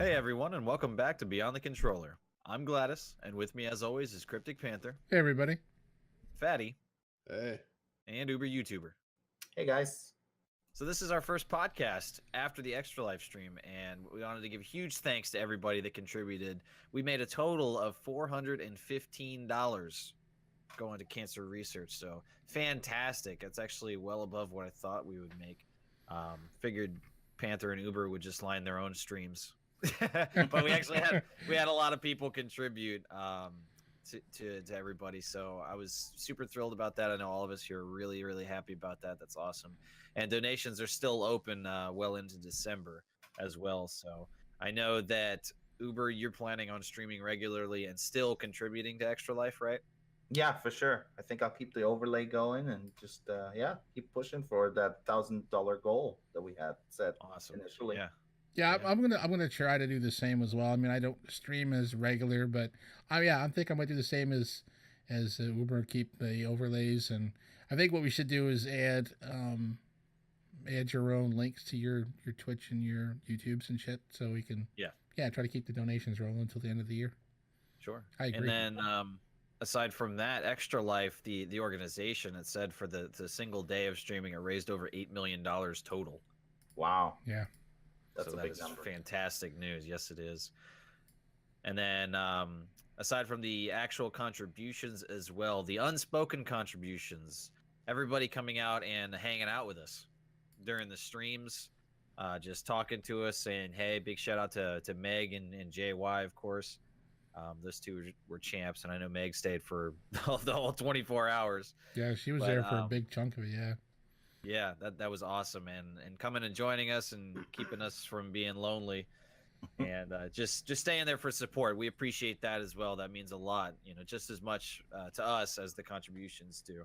Hey everyone, and welcome back to Beyond the Controller. I'm Gladys, and with me as always is Cryptic Panther, Hey, everybody. Fatti, Hey. and Uberyoutuber. Hey guys. So this is our first podcast after the Extra Life stream, and we wanted to give huge thanks to everybody that contributed. We made a total of $415 going to cancer research, so fantastic. That's actually well above what I thought we would make. Figured Panther and Uber would just line their own streams. But we actually had a lot of people contribute to everybody, so I was super thrilled about that. I know all of us here are really happy about that. That's awesome, and donations are still open well into December as well. So I know that Uber, you're planning on streaming regularly and still contributing to Extra Life, right? Yeah, for sure. I think I'll keep the overlay going and just keep pushing for that $1,000 goal that we had set Awesome. initially. Yeah, I'm gonna try to do the same as well. I mean, I don't stream as regular, but I think I might do the same as Uber, keep the overlays, and I think what we should do is add your own links to your Twitch and your YouTubes and shit, so we can try to keep the donations rolling until the end of the year. Sure. I agree. And then aside from that, Extra Life, the organization, it said for the single day of streaming, it raised over $8 million total. Wow. Yeah. That's so a that big is number. fantastic news. Yes, it is. And then aside from the actual contributions as well, the unspoken contributions, everybody coming out and hanging out with us during the streams, just talking to us, saying, hey, big shout out to Meg and JY, of course. Those two were champs, and I know Meg stayed for the whole 24 hours. Yeah, she was there for a big chunk of it, yeah. Yeah, that was awesome, and coming and joining us and keeping us from being lonely, and just staying there for support. We appreciate that as well. That means a lot, just as much to us as the contributions do.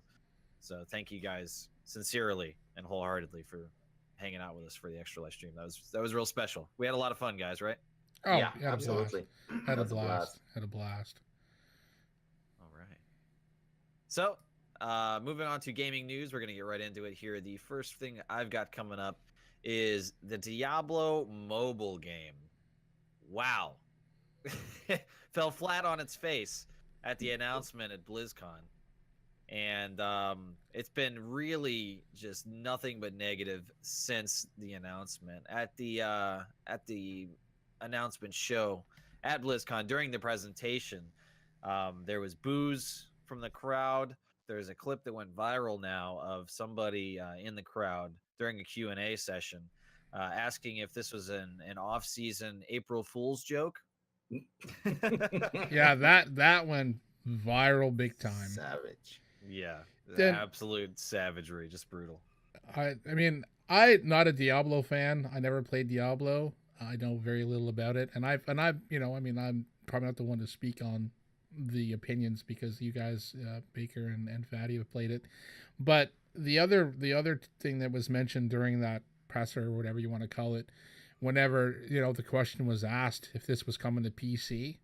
So thank you guys sincerely and wholeheartedly for hanging out with us for the Extra Life stream. That was real special. We had a lot of fun, guys, right? Oh, yeah, had absolutely. Had a blast. Had a blast. All right. So, moving on to gaming news, we're going to get right into it here. The first thing I've got coming up is the Diablo Mobile game. Wow. Fell flat on its face at the announcement at BlizzCon. And it's been really just nothing but negative since the announcement. At the announcement show at BlizzCon during the presentation, there was boos from the crowd. There's a clip that went viral now of somebody in the crowd during a Q&A session asking if this was an off-season April Fool's joke. Yeah, that went viral big time. Savage. Yeah, Then, absolute savagery, just brutal. I mean, I'm not a Diablo fan. I never played Diablo. I know very little about it, and I'm probably not the one to speak on the opinions because you guys, Baker and Fatti, have played it. But the other thing that was mentioned during that presser or whatever you want to call it, whenever the question was asked if this was coming to PC,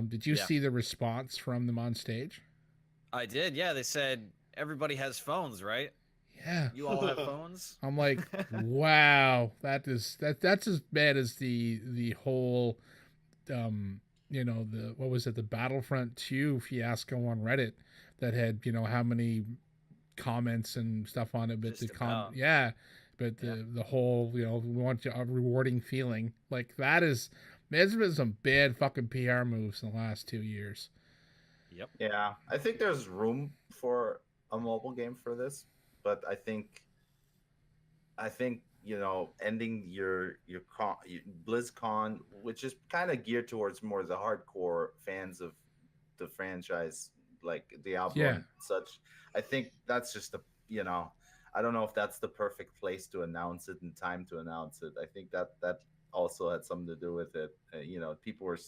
did you see the response from them on stage? I did. Yeah, they said everybody has phones, right? Yeah. You all have phones? I'm like, wow, that's as bad as the whole what was it, the Battlefront 2 fiasco on Reddit that had, how many comments and stuff on it, but the whole, we want a rewarding feeling. Like there's been some bad fucking PR moves in the last 2 years. Yep. Yeah, I think there's room for a mobile game for this, but I think ending your BlizzCon, which is kind of geared towards more the hardcore fans of the franchise, like Diablo and such. I think that's just I don't know if that's the perfect place to announce it and time to announce it. I think that also had something to do with it. People were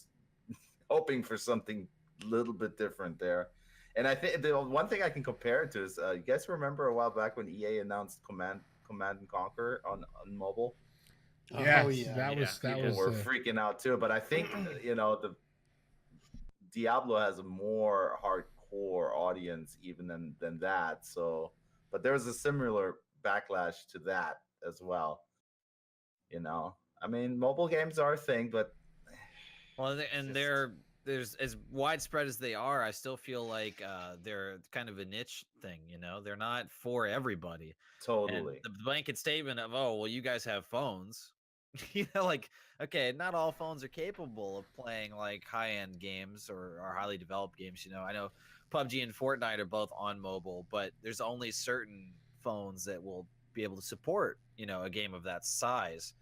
hoping for something a little bit different there. And I think the one thing I can compare it to is, you guys remember a while back when EA announced Command and Conquer on mobile? Yeah, that was People were freaking out too. But I think the Diablo has a more hardcore audience even than that. So, but there was a similar backlash to that as well. I mean, mobile games are a thing, but Well, it's and just there's as widespread as they are, I still feel like they're kind of a niche thing. You know, they're not for everybody. And totally. the blanket statement of, oh, well, you guys have phones, you know, like, okay, not all phones are capable of playing like high end games or highly developed games. You know, I know PUBG and Fortnite are both on mobile, but there's only certain phones that will be able to support, you know, a game of that size.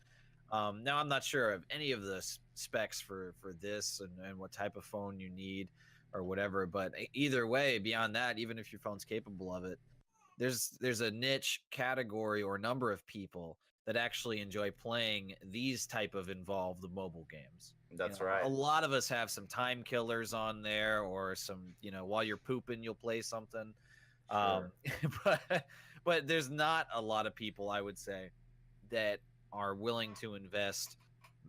Now I'm not sure of any of the specs for this and what type of phone you need or whatever, but either way, beyond that, even if your phone's capable of it, there's a niche category or number of people that actually enjoy playing these type of involved mobile games. You That's know, a right. lot of us have some time killers on there, or some, you know, while you're pooping, you'll play something. Sure. Um, but there's not a lot of people, I would say, that are willing to invest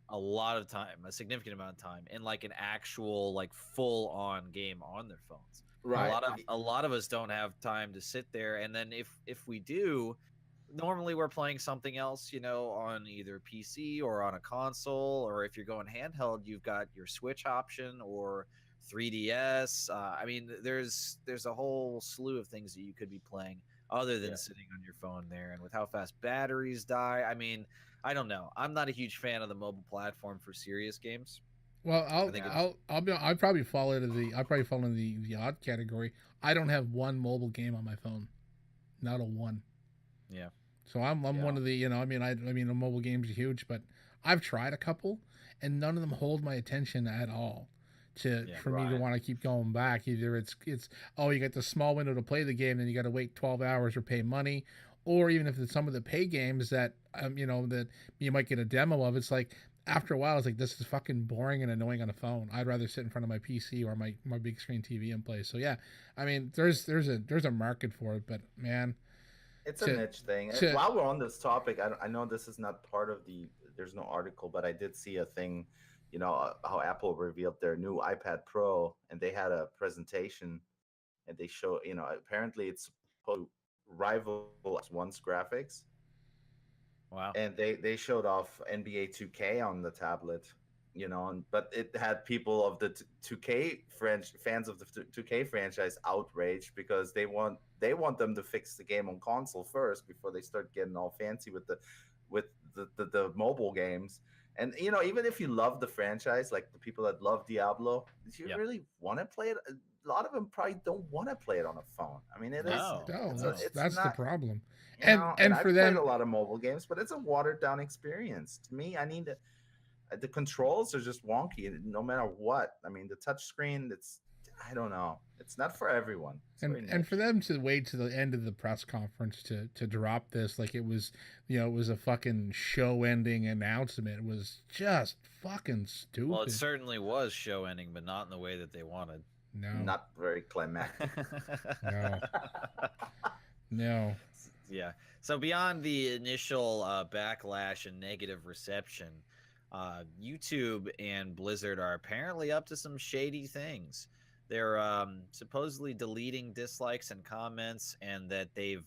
a lot of time, a significant amount of time, in like an actual like full on game on their phones. Well, Right. A lot of us don't have time to sit there, and then if we do, normally we're playing something else, you know, on either PC or on a console, or if you're going handheld, you've got your Switch option or 3DS. I mean, there's a whole slew of things that you could be playing other than Yeah. sitting on your phone there. And with how fast batteries die, I mean, I don't know. I'm not a huge fan of the mobile platform for serious games. well, I think it's I'd probably fall into the odd category. I don't have one mobile game on my phone, not a one. yeah, So I'm Yeah. one of the, you know, I mean the mobile games are huge, but I've tried a couple and none of them hold my attention at all to yeah. for me to Right. want to keep going back. Either it's oh, you got the small window to play the game, then you got to wait 12 hours or pay money, or even if it's some of the pay games that you know, that you might get a demo of, it's like after a while it's like this is fucking boring and annoying on a phone. I'd rather sit in front of my PC or my big screen TV and play. So yeah, I mean there's a market for it, but man, It's a to niche thing. And to while we're on this topic, I know this is not part of the. There's no article, but I did see a thing. You know how Apple revealed their new iPad Pro, and they had a presentation, and they show. You know, apparently it's supposed to rival One's graphics, Wow. and they showed off NBA 2K on the tablet, you know, but it had people of the 2K fans of the 2K franchise outraged because they want them to fix the game on console first before they start getting all fancy with the mobile games. And you know, even if you love the franchise, like the people that love Diablo, do you Yeah. really want to play it? A lot of them probably don't want to play it on a phone. I mean, it is No. no, No. it's that's the not, problem. you know, and And for I've played a them, lot of mobile games, but it's a watered down experience. To me, I need the controls are just wonky no matter what. I mean, the touch screen, it's I don't know. It's not for everyone. It's very and for niche. them to wait to the end of the press conference to drop this like it was, you know, it was a fucking show ending announcement was just fucking Well, it stupid. certainly was show ending, but not in the way that they wanted. No, Not very climactic. no, no. Yeah. So beyond the initial backlash and negative reception, YouTube and Blizzard are apparently up to some shady things. They're supposedly deleting dislikes and comments, and that they've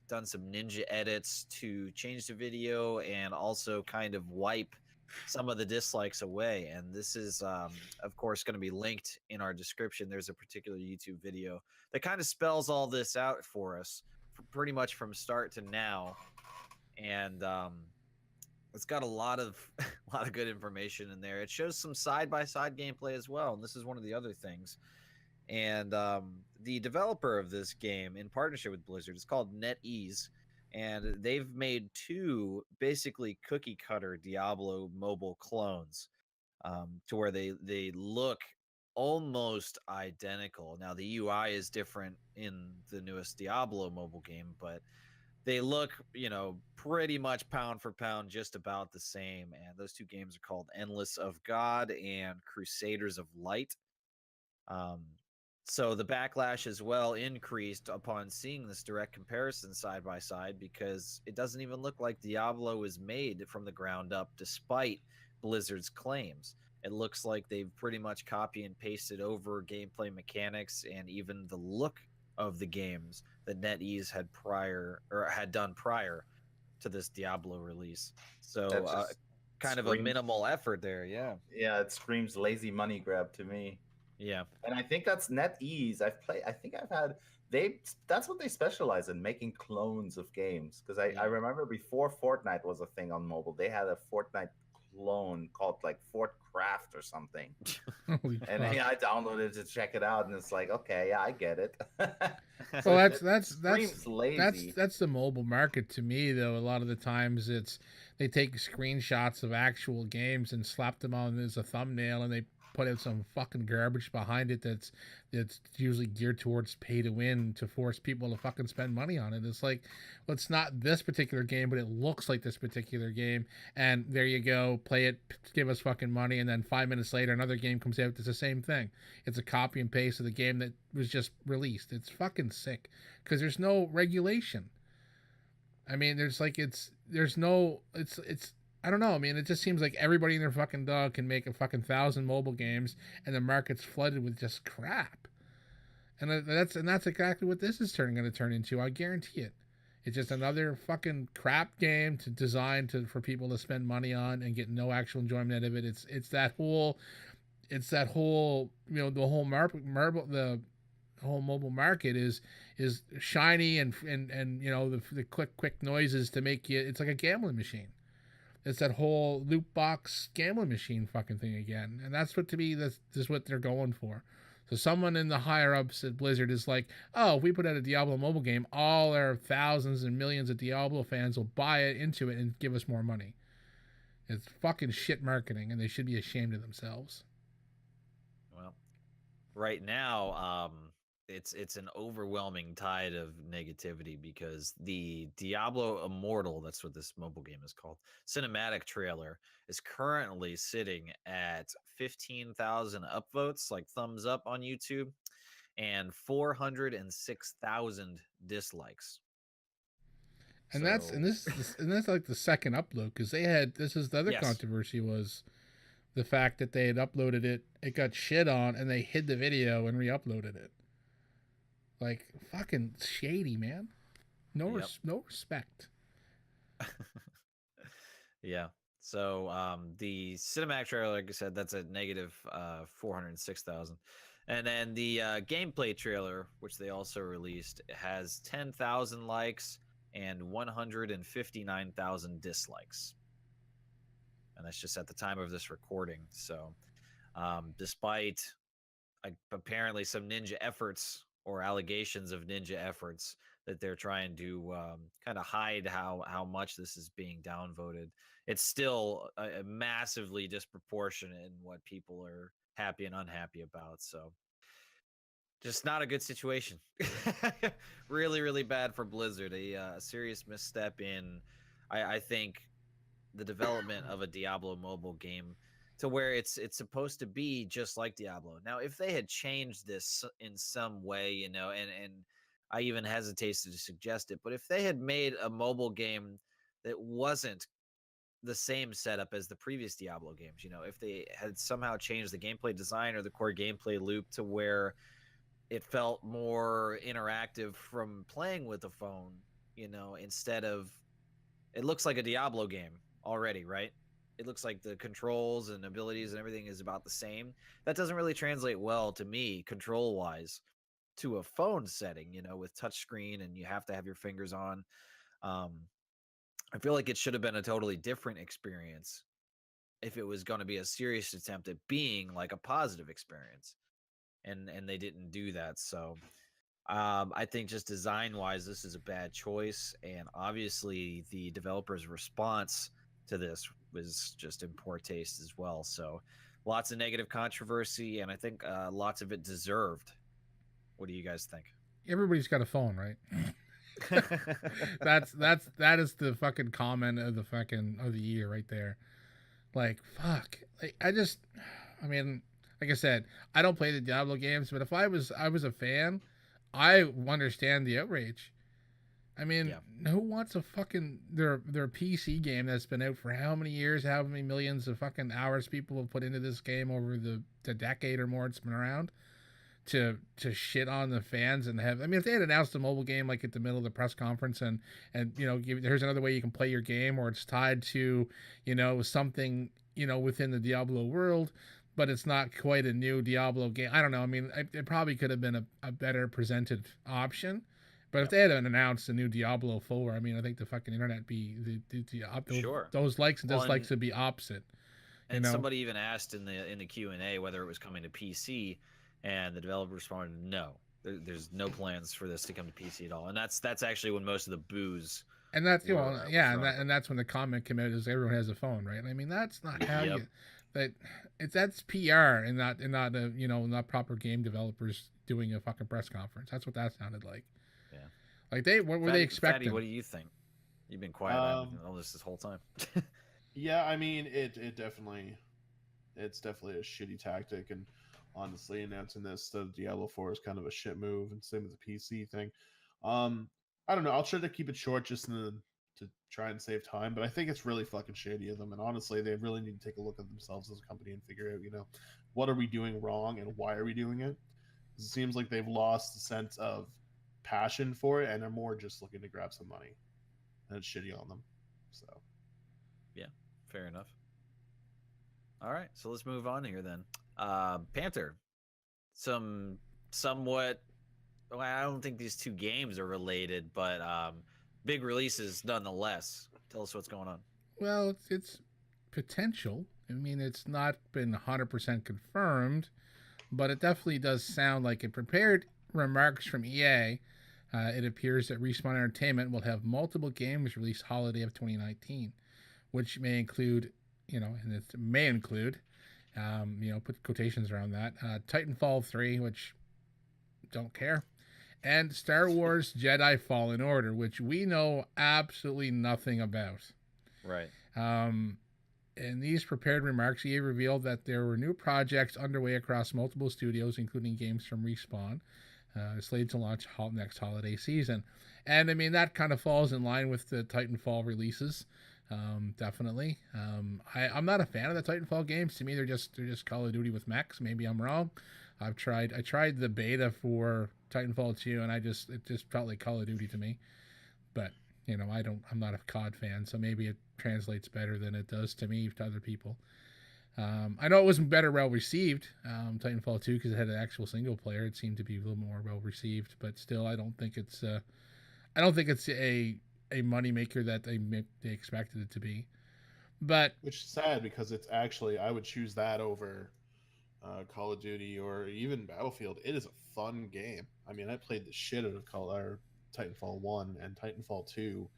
done some ninja edits to change the video and also kind of wipe some of the dislikes away. And this is, of course, going to be linked in our description. There's a particular YouTube video that kind of spells all this out for us pretty much from start to now, and it's got a lot of a lot of good information in there. It shows some side by side gameplay as well, and this is one of the other things. And the developer of this game, in partnership with Blizzard, is called NetEase, and they've made two basically cookie cutter Diablo mobile clones, to where they look almost identical. Now the UI is different in the newest Diablo mobile game, but they look, you know, pretty much pound for pound just about the same. And those two games are called Endless of God and Crusaders of Light. Um, so the backlash as well increased upon seeing this direct comparison side by side, because it doesn't even look like Diablo was made from the ground up, despite Blizzard's claims. It looks like they've pretty much copy and pasted over gameplay mechanics and even the look of the games that NetEase had done prior to this Diablo release. So That's just kind of a screams, minimal effort there. Yeah. yeah, it screams lazy money grab to me. Yeah. And I think that's NetEase. I think I've had they. That's what they specialize in, making clones of games. Because I Mm. remember before Fortnite was a thing on mobile, they had a Fortnite clone called like Fort Craft or something. Holy And fuck. yeah, I downloaded it to check it out, and it's like, okay, yeah, I get it. Well, So that's it that's that's screams that's lazy. that's the mobile market to me, though. A lot of the times, it's they take screenshots of actual games and slap them on as a thumbnail, and they put out some fucking garbage behind it that's usually geared towards pay to win to force people to fucking spend money on it. It's like, well, it's not this particular game, but it looks like this particular game, and there you go, play it, give us fucking money, and then 5 minutes later, another game comes out that's the same thing. It's a copy and paste of the game that was just released. It's fucking sick because there's no regulation. I mean, there's no it's I don't know. I mean, it just seems like everybody and their fucking dog can make a fucking 1,000 mobile games, and the market's flooded with just crap. And that's exactly what this is going to turn into. I guarantee it. It's just another fucking crap game designed for people to spend money on and get no actual enjoyment out of it. It's that whole the whole the whole mobile market is shiny and the quick noises to make you. It's like a gambling machine. It's that whole loot box gambling machine fucking thing again, and that's what to me that's just what they're going for. So someone in the higher ups at Blizzard is like, oh, if we put out a Diablo mobile game, all our thousands and millions of Diablo fans will buy it into it and give us more money. It's fucking shit marketing, and they should be ashamed of themselves. Well, right now, it's an overwhelming tide of negativity because the Diablo Immortal, that's what this mobile game is called, cinematic trailer is currently sitting at 15,000 upvotes, like thumbs up on YouTube, and 406,000 dislikes. And that's and So this and that's like the second upload because this is the other yes, controversy was the fact that they had uploaded it, it got shit on, and they hid the video and re-uploaded it. Like fucking shady, man. yep. No respect. Yeah. So the cinematic trailer, like I said, that's a negative 406,000. And then the gameplay trailer, which they also released, has 10,000 likes and 159,000 dislikes. And that's just at the time of this recording. So despite apparently some ninja efforts or allegations of ninja efforts that they're trying to kind of hide how much this is being downvoted, it's still massively disproportionate in what people are happy and unhappy about. So just not a good situation. Really, really bad for Blizzard. A serious misstep in, I think, the development of a Diablo mobile game to where it's supposed to be just like Diablo. Now, if they had changed this in some way, and I even hesitate to suggest it, but if they had made a mobile game that wasn't the same setup as the previous Diablo games, if they had somehow changed the gameplay design or the core gameplay loop to where it felt more interactive from playing with the phone, instead of it looks like a Diablo game already, right? It looks like the controls and abilities and everything is about the same. That doesn't really translate well to me, control wise, to a phone setting, with touchscreen and you have to have your fingers on. Um, I feel like it should have been a totally different experience if it was going to be a serious attempt at being like a positive experience. And they didn't do that. So I think just design wise, this is a bad choice. And obviously, the developer's response to this was just in poor taste as well. So lots of negative controversy, and I think lots of it deserved. What do you guys think? Everybody's got a phone, right? That is the fucking comment of the year right there. Like fuck. Like I mean, like I said, I don't play the Diablo games, but if I was a fan, I understand the outrage. I mean, Yeah. who wants a fucking their PC game that's been out for how many years, how many millions of fucking hours people have put into this game over the decade or more it's been around to shit on the fans and have. I mean, if they had announced a mobile game like at the middle of the press conference and here's another way you can play your game, or it's tied to something within the Diablo world, but it's not quite a new Diablo game. I don't know. I mean, it probably could have been a better presented option. But if they had announced a new Diablo 4, I mean, I think the fucking internet Sure. those likes and dislikes would be opposite. And somebody even asked in the Q&A whether it was coming to PC, and the developer responded, no. There's no plans for this to come to PC at all. And that's actually when most of the boos. And that's and that's when the comment came out is everyone has a phone, right? I mean, that's not how that's PR and not not proper game developers doing a fucking press conference. That's what that sounded like. Yeah. Like what were they expecting? Fatti, what do you think? You've been quiet on all this whole time. Yeah, I mean, it's definitely a shitty tactic, and honestly, announcing this the Diablo 4 is kind of a shit move, and same with the PC thing. I don't know. I'll try to keep it short just to try and save time, but I think it's really fucking shady of them. And honestly, they really need to take a look at themselves as a company and figure out, what are we doing wrong and why are we doing it? Because it seems like they've lost the sense of passion for it and are more just looking to grab some money, and it's shitty on them. So, yeah, fair enough. All right, so let's move on here then. Panther, somewhat. Well, I don't think these two games are related, but big releases nonetheless. Tell us what's going on. Well, it's potential. I mean, it's not been 100% confirmed, but it definitely does sound like it. Prepared remarks from EA. It appears that Respawn Entertainment will have multiple games released holiday of 2019, which may include, and it may include, put quotations around that, Titanfall 3, which don't care, and Star Wars Jedi Fallen Order, which we know absolutely nothing about. Right. In these prepared remarks, EA revealed that there were new projects underway across multiple studios, including games from Respawn, slated to launch next holiday season. And I mean, that kind of falls in line with the Titanfall releases. Definitely. I'm not a fan of the Titanfall games. To me, they're just Call of Duty with mechs. Maybe I'm wrong. I tried the beta for Titanfall 2, and it just felt like Call of Duty to me. But I'm not a COD fan, so maybe it translates better than it does to me to other people. I know it wasn't well received, Titanfall 2, because it had an actual single player. It seemed to be a little more well received, but still, I don't think it's a moneymaker that they expected it to be. But which is sad, because it's actually, I would choose that over Call of Duty or even Battlefield. It is a fun game. I mean, I played the shit out of Titanfall 1, and Titanfall 2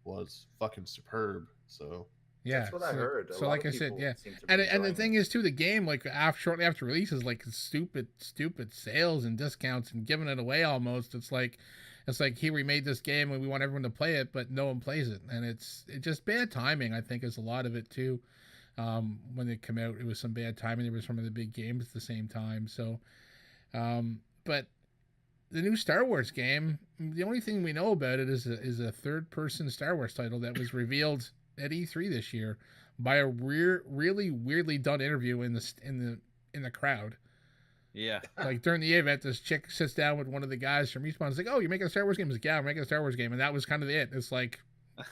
was fucking superb. So yeah, that's what I heard. So like I said, yeah, and the thing is too, the game shortly after release is like stupid sales and discounts and giving it away almost. It's like here, we made this game and we want everyone to play it, but no one plays it, and it's just bad timing. I think is a lot of it too. When it came out, it was some bad timing. There was some of the big games at the same time. So, but the new Star Wars game, the only thing we know about it is a third-person Star Wars title that was revealed at E3 this year by a really weirdly done interview in the crowd. Yeah. Like during the event, this chick sits down with one of the guys from Respawn. It's like, "Oh, you're making a Star Wars game?" He's like, "Yeah, I'm making a Star Wars game," and that was kind of it. It's like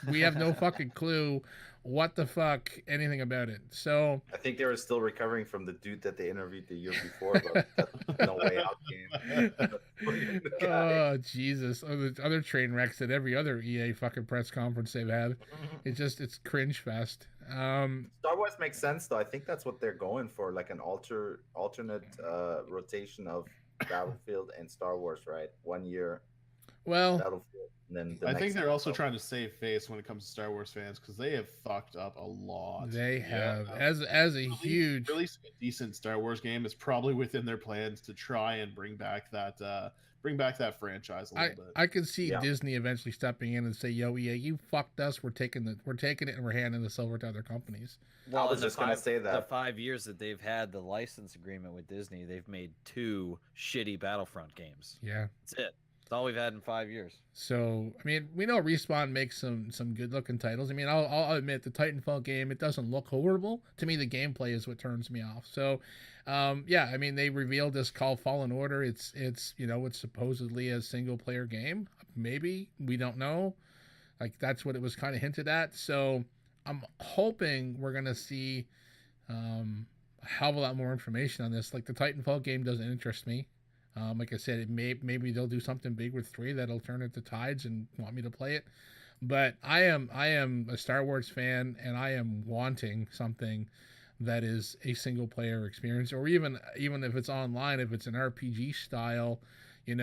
we have no fucking clue what the fuck anything about it. So I think they were still recovering from the dude that they interviewed the year before about that No Way Out game. Oh Jesus! Other train wrecks at every other EA fucking press conference they've had. It's cringe fest. Star Wars makes sense though. I think that's what they're going for, like an alternate rotation of Battlefield and Star Wars, right? 1 year. Well, Battlefield. And then I think they're also trying to save face when it comes to Star Wars fans, because they have fucked up a lot. They have, as a huge releasing a decent Star Wars game is probably within their plans to try and bring back that franchise a little bit. I could see Disney eventually stepping in and say, "Yo, EA, you fucked us. We're taking it, and we're handing this over to other companies." Well, I was just gonna say that the 5 years that they've had the license agreement with Disney, they've made 2 shitty Battlefront games. Yeah, that's it. It's all we've had in 5 years. So, I mean, we know Respawn makes some good looking titles. I mean, I'll admit the Titanfall game, it doesn't look horrible. To me, the gameplay is what turns me off. So, yeah, I mean, they revealed this called Fallen Order. It's it's supposedly a single player game. Maybe, we don't know. Like, that's what it was kind of hinted at. So, I'm hoping we're going to see a hell of a lot more information on this. Like, the Titanfall game doesn't interest me. Like I said, maybe they'll do something big with 3 that'll turn into Tides and want me to play it. But I am a Star Wars fan, and I am wanting something that is a single player experience, or even if it's online, if it's an RPG style, I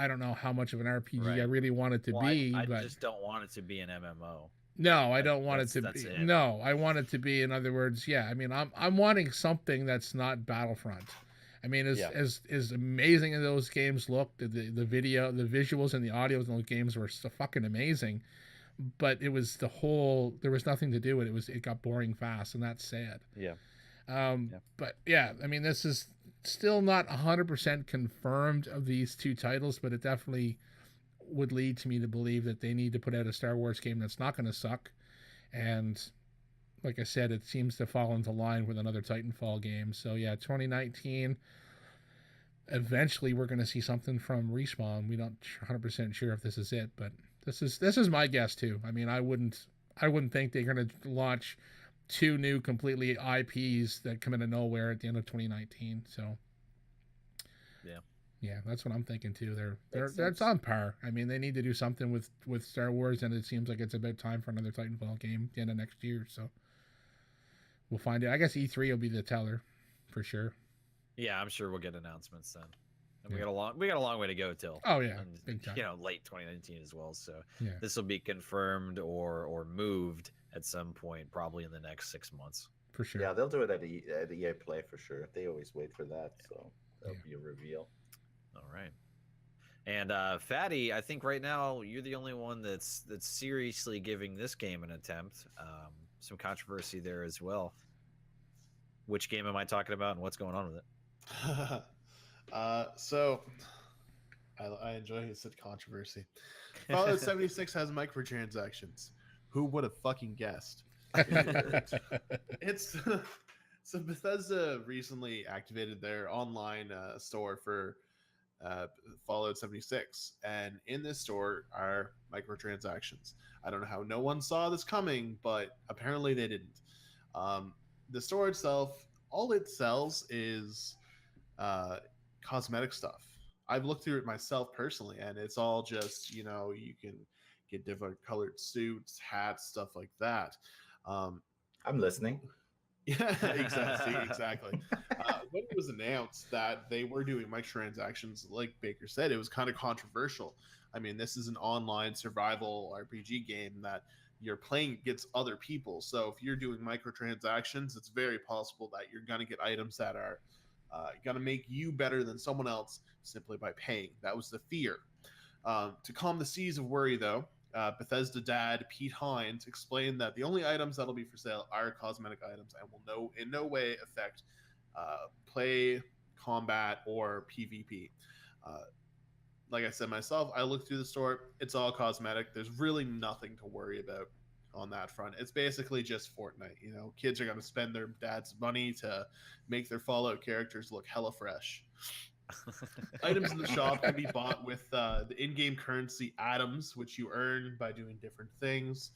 don't know how much of an RPG Right. I really want it to be. I but just don't want it to be an MMO. no, I don't want it to That's be. it. No, I want it to be. In other words, yeah. I mean, I'm wanting something that's not Battlefront. I mean, as amazing as those games look, the video, the visuals, and the audios in those games were so fucking amazing. But it was there was nothing to do with it. It got boring fast, and that's sad. Yeah. But yeah, I mean, this is still not 100% confirmed of these 2 titles, but it definitely would lead to me to believe that they need to put out a Star Wars game that's not going to suck. And like I said, it seems to fall into line with another Titanfall game. So yeah, 2019. Eventually, we're going to see something from Respawn. We're not 100% sure if this is it, but this is my guess too. I mean, I wouldn't think they're going to launch 2 new completely IPs that come out of nowhere at the end of 2019. So yeah, that's what I'm thinking too. That's on par. I mean, they need to do something with Star Wars, and it seems like it's about time for another Titanfall game at the end of next year. So we'll find it. I guess E3 will be the teller for sure. Yeah, I'm sure we'll get announcements then. And we got a long way to go till. Oh yeah, big time. Late 2019 as well. So yeah. This will be confirmed or moved at some point, probably in the next 6 months. For sure. Yeah, they'll do it at EA Play for sure. They always wait for that, so that'll be a reveal. All right. And Fatti, I think right now you're the only one that's seriously giving this game an attempt. Some controversy there as well. Which game am I talking about, and what's going on with it? So I enjoy his said controversy. Fallout 76 has microtransactions. Who would have fucking guessed? It's so Bethesda recently activated their online store for Fallout 76, and in this store are microtransactions. I don't know how no one saw this coming, but apparently they didn't. The store itself, all it sells is cosmetic stuff. I've looked through it myself personally, and it's all just, you can get different colored suits, hats, stuff like that. I'm listening. Yeah, exactly. When it was announced that they were doing microtransactions, like Baker said, it was kind of controversial. I mean, this is an online survival RPG game that you're playing against other people. So if you're doing microtransactions, it's very possible that you're going to get items that are going to make you better than someone else simply by paying. That was the fear. To calm the seas of worry, though, Bethesda dad Pete Hines explained that the only items that'll be for sale are cosmetic items and will in no way affect play, combat, or PvP. Like I said myself, I looked through the store. It's all cosmetic. There's really nothing to worry about on that front. It's basically just Fortnite. Kids are going to spend their dad's money to make their Fallout characters look hella fresh. Items in the shop can be bought with the in-game currency atoms, which you earn by doing different things,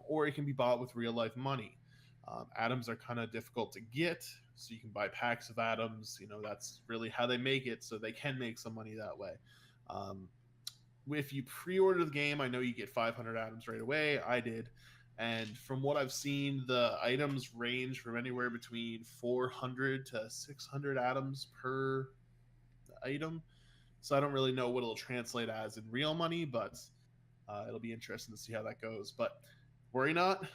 or it can be bought with real-life money. Atoms are kind of difficult to get, so you can buy packs of atoms. That's really how they make it, so they can make some money that way. If you pre-order the game, I know you get 500 atoms right away. I did. And from what I've seen, the items range from anywhere between 400 to 600 atoms per item. So I don't really know what it'll translate as in real money, but it'll be interesting to see how that goes. But worry not.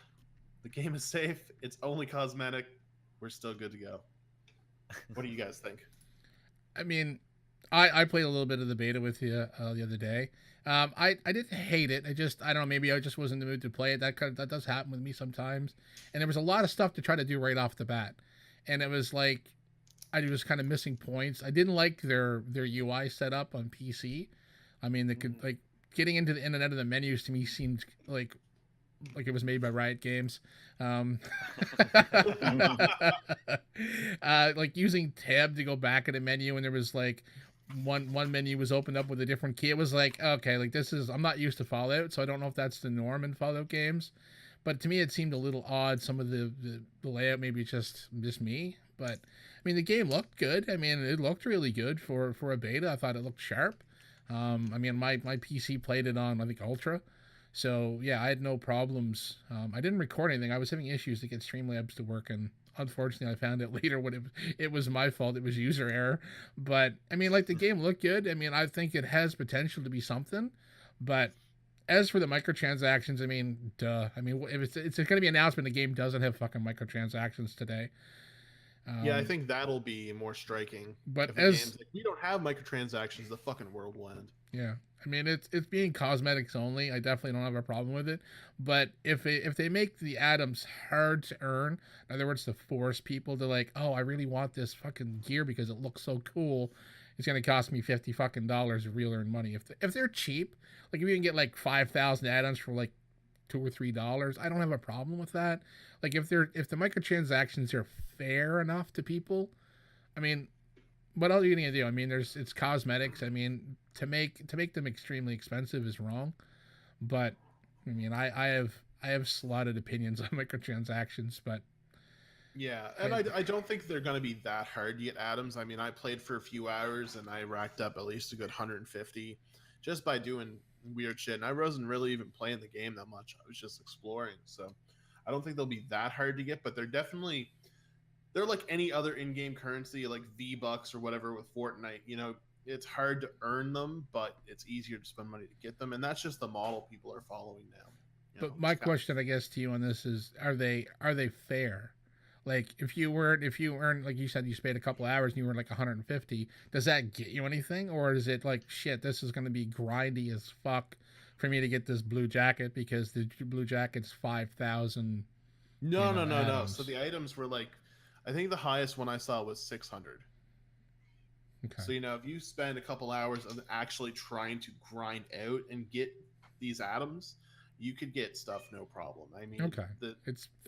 The game is safe. It's only cosmetic. We're still good to go. What do you guys think? I mean, I played a little bit of the beta with you the other day. I didn't hate it. I don't know. Maybe I just wasn't in the mood to play it. That does happen with me sometimes. And there was a lot of stuff to try to do right off the bat. And it was like, I was kind of missing points. I didn't like their UI setup on PC. I mean, they could like getting into the in and out of the menus to me seemed like it was made by Riot Games. Like using tab to go back in the menu, and there was like one menu was opened up with a different key. It was like, okay, like this is, I'm not used to Fallout, so I don't know if that's the norm in Fallout games. But to me, it seemed a little odd. Some of the layout, maybe it's just me. But I mean, the game looked good. I mean, it looked really good for a beta. I thought it looked sharp. I mean, my PC played it on, I think, Ultra. So yeah, I had no problems. I didn't record anything. I was having issues to get Streamlabs to work, and unfortunately, I found out later when it was my fault. It was user error. But I mean, like the game looked good. I mean, I think it has potential to be something. But as for the microtransactions, I mean, duh. I mean, if it's going to be announced when the game doesn't have fucking microtransactions today. Yeah, I think that'll be more striking. But if the as game's like, we don't have microtransactions, the fucking world will end. yeah, I mean, it's being cosmetics only. I definitely don't have a problem with it. But if they make the items hard to earn, in other words, to force people to like, oh, I really want this fucking gear because it looks so cool, it's gonna cost me $50 fucking of real earned money. If they're cheap, like if you can get like 5,000 add-ons for like $2 or $3, I don't have a problem with that. Like if the microtransactions are fair enough to people, I mean, what else are you gonna do? I mean, it's cosmetics. I mean, to make them extremely expensive is wrong. But I mean, I have slotted opinions on microtransactions, but yeah, and I don't think they're going to be that hard to get atoms. I mean, I played for a few hours and I racked up at least a good 150 just by doing weird shit. And I wasn't really even playing the game that much. I was just exploring. So I don't think they'll be that hard to get, but they're like any other in-game currency, like V-Bucks or whatever with Fortnite. You know, it's hard to earn them, but it's easier to spend money to get them. And that's just the model people are following now. But my question, I guess, to you on this is, are they fair? Like, if you earn, like you said, you spent a couple hours and you earn like 150, does that get you anything? Or is it like, shit, this is going to be grindy as fuck for me to get this blue jacket because the blue jacket's 5,000? No. So the items were like, I think the highest one I saw was 600. Okay. So, you know, if you spend a couple hours of actually trying to grind out and get these atoms, you could get stuff no problem. I mean, okay,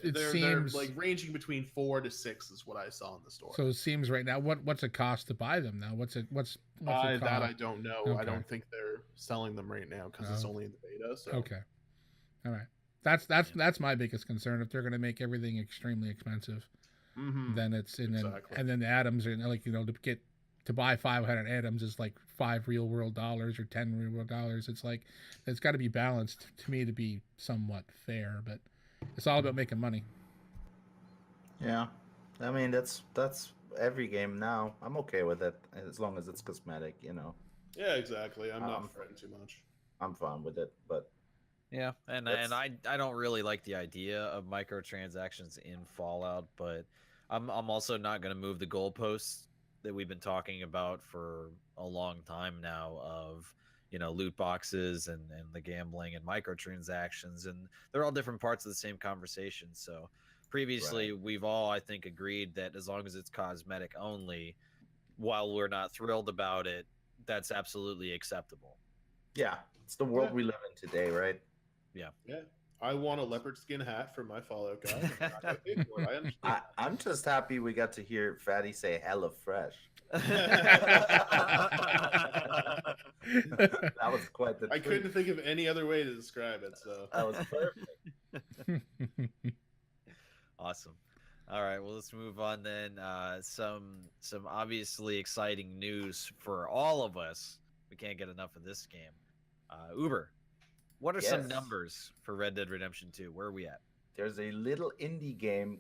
they're like ranging between 4 to 6 is what I saw in the store. So it seems right now, what's it cost to buy them now? What's it cost? That I don't know. Okay. I don't think they're selling them right now because it's only in the beta. So okay, all right. That's my biggest concern. If they're going to make everything extremely expensive, then it's and then the atoms are like, you know, to buy 500 atoms is like $5 real world dollars or $10 real world dollars. It's like, it's got to be balanced to me to be somewhat fair, but it's all about making money. Yeah, I mean that's every game now. I'm okay with it as long as it's cosmetic, you know. Yeah, exactly. I'm not fretting too much. I'm fine with it, but yeah, and I don't really like the idea of microtransactions in Fallout, but I'm also not going to move the goalposts that we've been talking about for a long time now of, you know, loot boxes and the gambling and microtransactions, and they're all different parts of the same conversation. So previously we've all, I think, agreed that as long as it's cosmetic only, while we're not thrilled about it, that's absolutely acceptable. Yeah, it's the world we live in today, right? Yeah. I want a leopard skin hat for my Fallout guy. I'm just happy we got to hear Fatti say "hella fresh." That was quite the. I couldn't think of any other way to describe it. So that was perfect. Awesome. All right, well, let's move on then. Some obviously exciting news for all of us. We can't get enough of this game. Uber, what are some numbers for Red Dead Redemption 2? Where are we at? There's a little indie game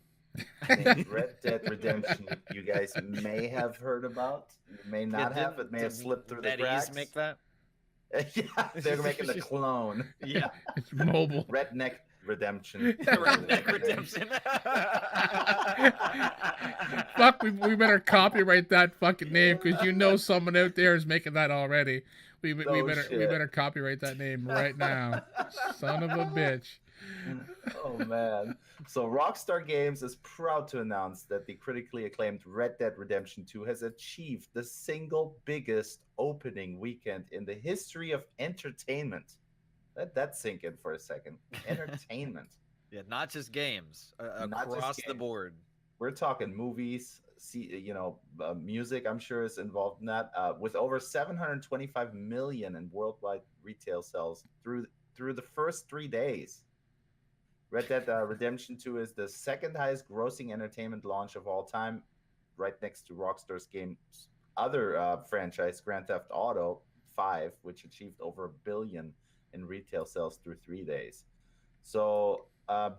named Red Dead Redemption you guys may have heard about. You may not have. It may have slipped through the cracks. NetEase make that? Yeah, they're making the clone. Yeah. It's mobile. Redneck Redemption. Redneck Redemption. Fuck, we better copyright that fucking name because you know someone out there is making that already. We better copyright that name right now. Son of a bitch. Oh man. So Rockstar Games is proud to announce that the critically acclaimed Red Dead Redemption 2 has achieved the single biggest opening weekend in the history of entertainment. Let that sink in for a second. Entertainment. Yeah, not just games, Not just across the games. board. We're talking movies, music, I'm sure is involved in that. With over 725 million in worldwide retail sales through the first 3 days. Red Dead Redemption 2 is the second highest grossing entertainment launch of all time, right next to Rockstar's game's other franchise, Grand Theft Auto 5, which achieved over $1 billion in retail sales through 3 days. So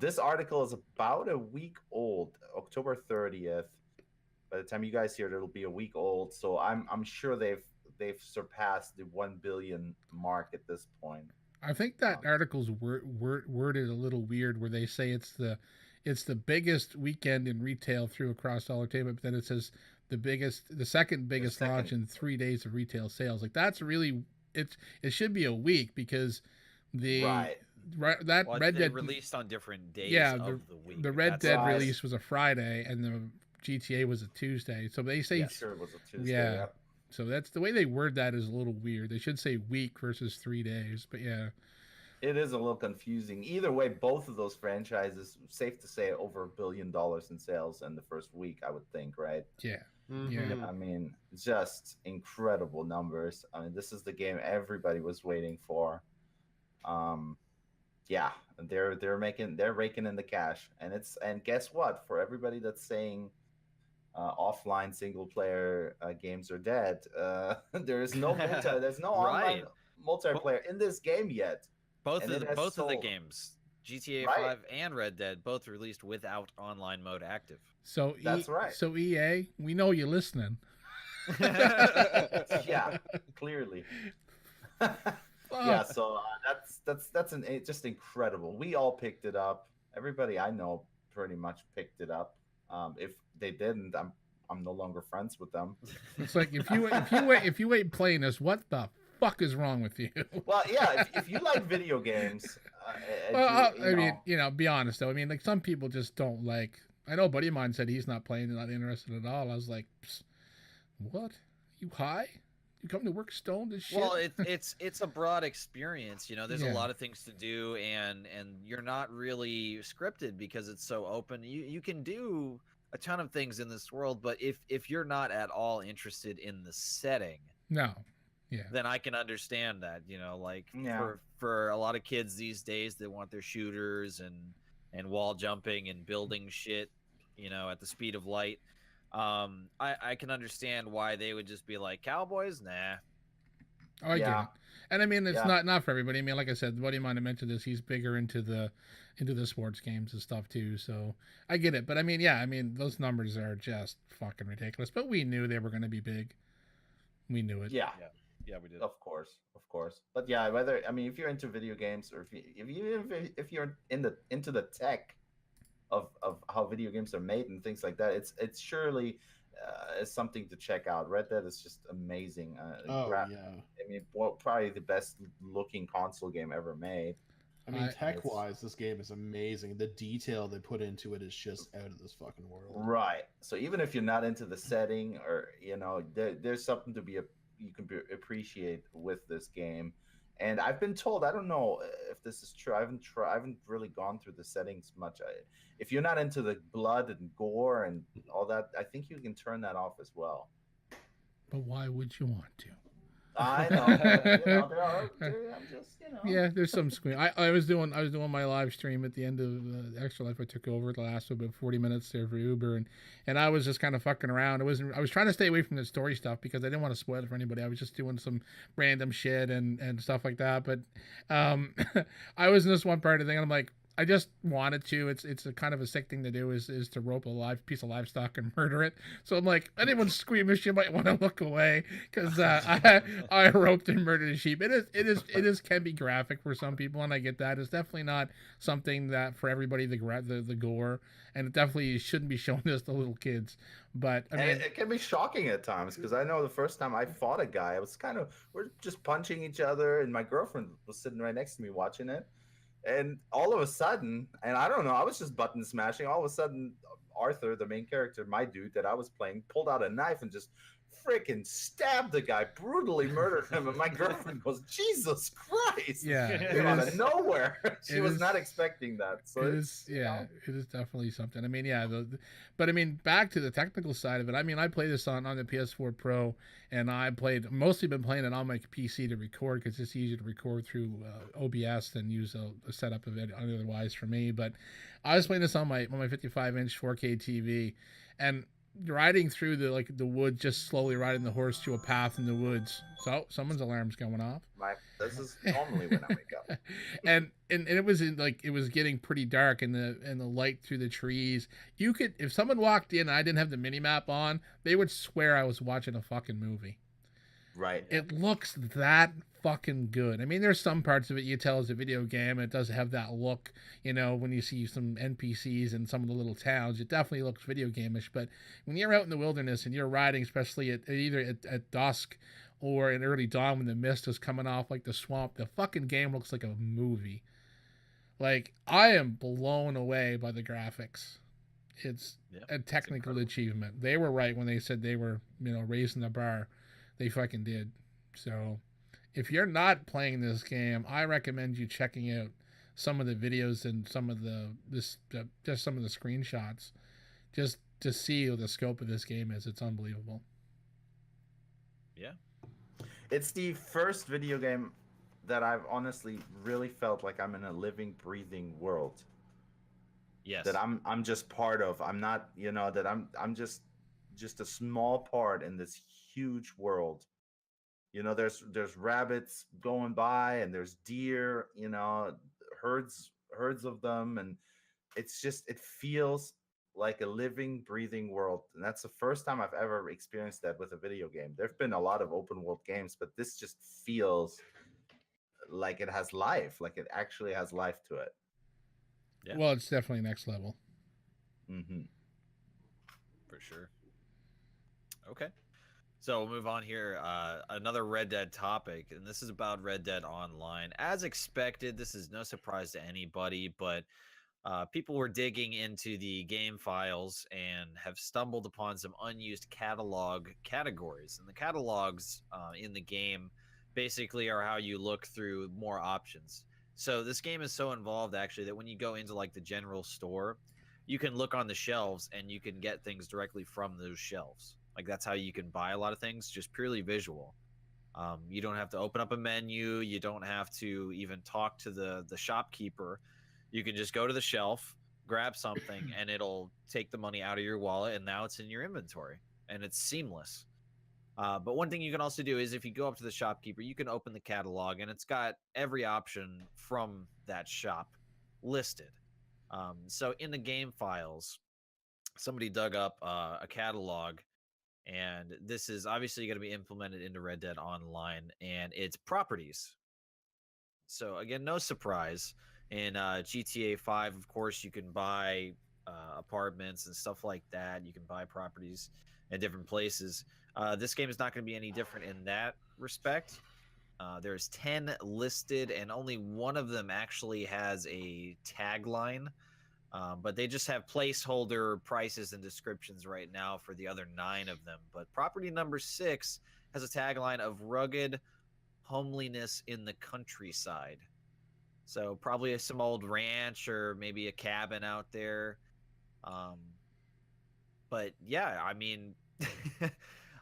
this article is about a week old, October 30th. By the time you guys hear it, it'll be a week old. So I'm sure they've surpassed the 1 billion mark at this point. I think that article's worded a little weird, where they say it's the biggest weekend in retail through across all entertainment, but then it says the second biggest launch in 3 days of retail sales. Like that's really it should be a week, because the that Red Dead released on different days of the week. The Red Dead release was a Friday and the GTA was a Tuesday. So they say sure it was a Tuesday. Yeah. Yep. So that's the way they word that is a little weird. They should say week versus 3 days, but yeah. It is a little confusing. Either way, both of those franchises, safe to say, over $1 billion in sales in the first week, I would think, right? Yeah. Mhm. Yeah. I mean, just incredible numbers. I mean, this is the game everybody was waiting for. Yeah, they're raking in the cash, and guess what? For everybody that's saying offline single player games are dead, there is no there's no online multiplayer in this game yet. Both of the games, GTA 5 and Red Dead, both released without online mode active. So that's right. So EA, we know you're listening. Yeah, clearly. Yeah, so that's just incredible. We all picked it up. Everybody I know pretty much picked it up. If they didn't, I'm no longer friends with them. It's like if you ain't playing this, what the fuck is wrong with you? Well, yeah, if you like video games, I mean, be honest though. I mean, like some people just don't like. I know a buddy of mine said he's not playing, not interested at all. I was like, what? You high? You come to work stoned as shit? Well, it's a broad experience. There's a lot of things to do, and you're not really scripted because it's so open. You can do a ton of things in this world, but if you're not at all interested in the setting, then I can understand that. For a lot of kids these days, they want their shooters and wall jumping and building shit, at the speed of light. I can understand why they would just be like, cowboys, nah. Oh, I get it. And I mean, it's not for everybody. I mean, like I said, the buddy of mine who mentioned this, he's bigger into the sports games and stuff too. So I get it. But I mean, those numbers are just fucking ridiculous. But we knew they were going to be big. We knew it. Yeah, we did. Of course. But yeah, if you're into video games, or if you're into the tech of how video games are made and things like that, it's surely is something to check out. Red Dead is just amazing. I mean, probably the best looking console game ever made. I mean, tech-wise, this game is amazing. The detail they put into it is just out of this fucking world. Right. So even if you're not into the setting, or there's something to appreciate with this game. And I've been told, I don't know if this is true. I haven't really gone through the settings much. If you're not into the blood and gore and all that, I think you can turn that off as well. But why would you want to? I know. I'm just, Yeah, there's some screen. I was doing my live stream at the end of Extra Life. I took over the last about 40 minutes there for Uber, and I was just kind of fucking around. I was trying to stay away from the story stuff because I didn't want to spoil it for anybody. I was just doing some random shit and stuff like that. But I was in this one part of the thing, and I'm like, I just wanted to. It's a kind of a sick thing to do is to rope a live piece of livestock and murder it. So I'm like, anyone squeamish, you might want to look away because I roped and murdered a sheep. It can be graphic for some people, and I get that. It's definitely not something that for everybody the gore, and it definitely shouldn't be shown this to little kids. But I mean, it can be shocking at times because I know the first time I fought a guy, we're just punching each other, and my girlfriend was sitting right next to me watching it. And all of a sudden, and I don't know, I was just button smashing. All of a sudden, Arthur, the main character, my dude that I was playing, pulled out a knife and just freaking stabbed the guy, brutally murdered him. And my girlfriend goes, "Jesus Christ!" Yeah, It it came out of is. nowhere. She It was is. not expecting that. So It it's, is, yeah, it is definitely something. I mean, yeah, but I mean, back to the technical side of it. I mean, I play this on the PS4 Pro, and I played mostly been playing it on my PC to record because it's easier to record through OBS than use a setup of it otherwise for me. But I was playing this on my 55-inch 4K TV, and riding through the woods, just slowly riding the horse to a path in the woods. So someone's alarm's going off. this is normally when I wake up. and it was it was getting pretty dark, and the light through the trees, you could, if someone walked in and I didn't have the mini map on, they would swear I was watching a fucking movie. Right. It looks that fucking good. I mean, there's some parts of it you tell is a video game, and it does have that look, when you see some NPCs in some of the little towns, it definitely looks video game-ish. But when you're out in the wilderness and you're riding, especially at dusk or in early dawn when the mist is coming off like the swamp, the fucking game looks like a movie. Like, I am blown away by the graphics. It's a technical achievement. They were right when they said they were, raising the bar. They fucking did. So, if you're not playing this game, I recommend you checking out some of the videos and some of just some of the screenshots, just to see what the scope of this game is. It's unbelievable. Yeah. It's the first video game that I've honestly really felt like I'm in a living, breathing world. Yes. That I'm just part of. I'm not, that I'm just a small part in this huge world. There's rabbits going by, and there's deer, herds of them, and it feels like a living, breathing world. And that's the first time I've ever experienced that with a video game. There've been a lot of open world games, but this just feels like it has life, like it actually has life to it. Yeah. Well, it's definitely next level. Mm-hmm. For sure. Okay. So we'll move on here. Another Red Dead topic, and this is about Red Dead Online. As expected, this is no surprise to anybody, but people were digging into the game files and have stumbled upon some unused catalog categories. And the catalogs in the game basically are how you look through more options. So this game is so involved, actually, that when you go into like the general store, you can look on the shelves and you can get things directly from those shelves. Like, that's how you can buy a lot of things, just purely visual. You don't have to open up a menu. You don't have to even talk to the shopkeeper. You can just go to the shelf, grab something, and it'll take the money out of your wallet, and now it's in your inventory, and it's seamless. But one thing you can also do is if you go up to the shopkeeper, you can open the catalog, and it's got every option from that shop listed. So in the game files, somebody dug up a catalog, and this is obviously going to be implemented into Red Dead Online, and it's properties. So again, no surprise. In GTA 5, of course, you can buy apartments and stuff like that. You can buy properties in different places. This game is not going to be any different in that respect. There's 10 listed, and only one of them actually has a tagline. But they just have placeholder prices and descriptions right now for the other 9 of them. But property number 6 has a tagline of rugged homeliness in the countryside. So probably some old ranch or maybe a cabin out there. But yeah, I mean,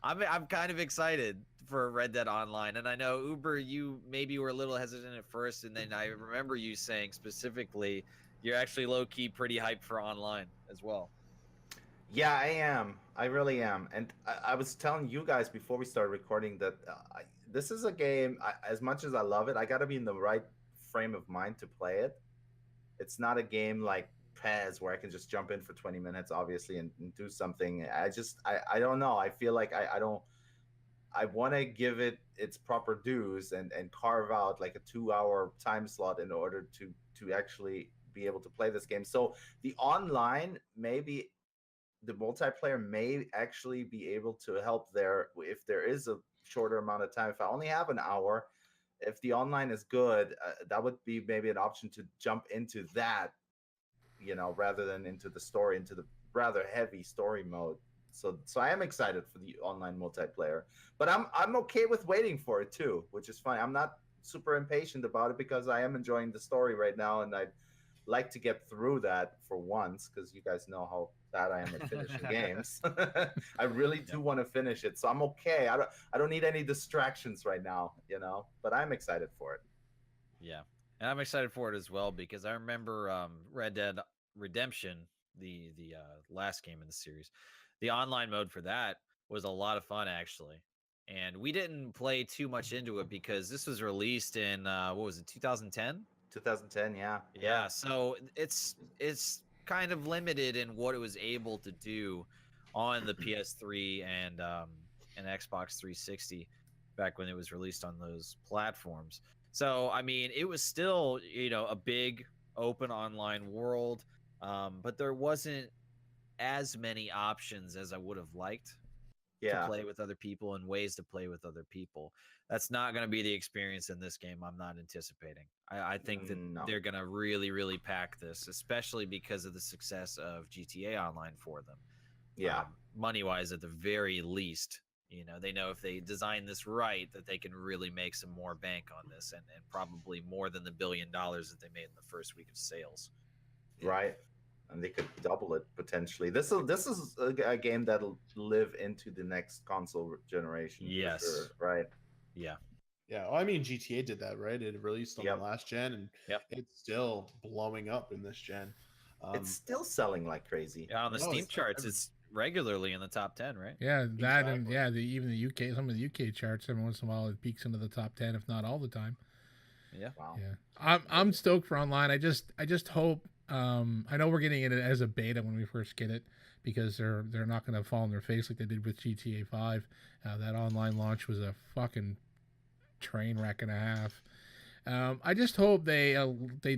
I'm kind of excited for Red Dead Online, and I know Uber, you maybe were a little hesitant at first, and then I remember you saying specifically you're actually low key pretty hyped for online as well. Yeah, I am. I really am. And I was telling you guys before we started recording that this is a game. As much as I love it, I got to be in the right frame of mind to play it. It's not a game like Pez where I can just jump in for 20 minutes, obviously, and do something. I don't know. I feel like I don't. I want to give it its proper dues and carve out like a 2 hour time slot in order to actually be able to play this game. So the online, maybe the multiplayer may actually be able to help there if there is a shorter amount of time. If I only have an hour, if the online is good, that would be maybe an option to jump into that, rather than into the story, into the rather heavy story mode. So I am excited for the online multiplayer, but I'm okay with waiting for it too, which is fine. I'm not super impatient about it because I am enjoying the story right now, and I'd like to get through that for once, because you guys know how bad I am at finishing games. I really do want to finish it, so I'm okay. I don't need any distractions right now, but I'm excited for it. Yeah, and I'm excited for it as well because I remember Red Dead Redemption, the last game in the series. The online mode for that was a lot of fun actually, and we didn't play too much into it because this was released in what was it, 2010? 2010, yeah. Yeah, so it's kind of limited in what it was able to do on the PS3 and Xbox 360 back when it was released on those platforms. So I mean, it was still, a big open online world, but there wasn't as many options as I would have liked to Yeah. play with other people and ways to play with other people. That's not going to be the experience in this game. I'm not anticipating. I think that No. they're going to really, really pack this, especially because of the success of GTA Online for them. Yeah. Money wise, at the very least, they know if they design this right, that they can really make some more bank on this, and probably more than the $1 billion that they made in the first week of sales. Right. And they could double it potentially. This is a game that'll live into the next console generation. Yes. For sure, right. Yeah. Yeah, well, I mean, GTA did that, right? It released on Yep. the last gen, and it's still blowing up in this gen. It's still selling like crazy. Yeah, on the Steam charts, it's regularly in the top 10, right? Yeah, that and even the UK, some of the UK charts, every once in a while it peaks into the top 10, if not all the time. Yeah. Wow. Yeah, I'm stoked for online. I just hope. I know we're getting it as a beta when we first get it because they're not going to fall on their face like they did with GTA 5. That online launch was a fucking train wreck and a half. I just hope they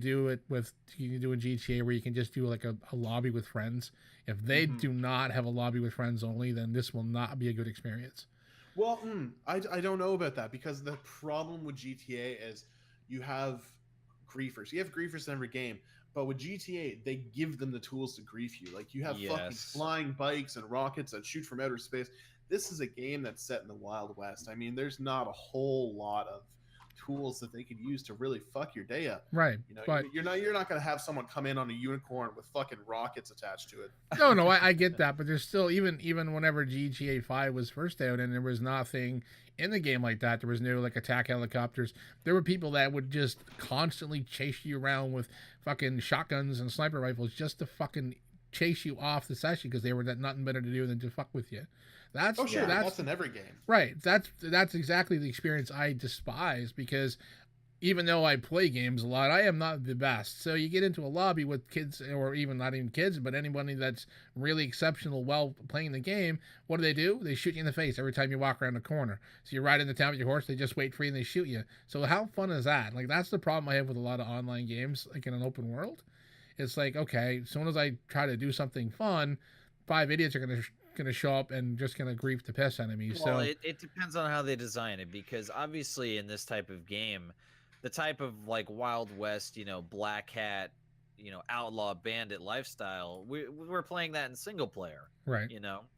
do it with, you can do in GTA where you can just do like a lobby with friends. If they do not have a lobby with friends only, then this will not be a good experience. Well, I don't know about that, because the problem with GTA is you have griefers. You have griefers in every game, but with GTA, they give them the tools to grief you. Like, you have fucking flying bikes and rockets that shoot from outer space. This is a game that's set in the Wild West. I mean, there's not a whole lot of tools that they could use to really fuck your day up. Right. But you're not going to have someone come in on a unicorn with fucking rockets attached to it. No, I get that, but there's still, even whenever GTA 5 was first out and there was nothing in the game like that, there was no like attack helicopters. There were people that would just constantly chase you around with fucking shotguns and sniper rifles just to fucking chase you off the session because they were nothing better to do than to fuck with you. That's in every game. Right. That's exactly the experience I despise, because even though I play games a lot, I am not the best. So you get into a lobby with kids, or even not even kids, but anybody that's really exceptional while playing the game. What do? They shoot you in the face every time you walk around the corner. So you ride into town with your horse, they just wait for you and they shoot you. So how fun is that? Like, that's the problem I have with a lot of online games, like in an open world. It's like, okay, as soon as I try to do something fun, 5 idiots are going to show up and just going to grief the piss out of me. Well, it depends on how they design it, because obviously in this type of game, the type of like Wild West, black hat, outlaw bandit lifestyle, we're playing that in single player, right?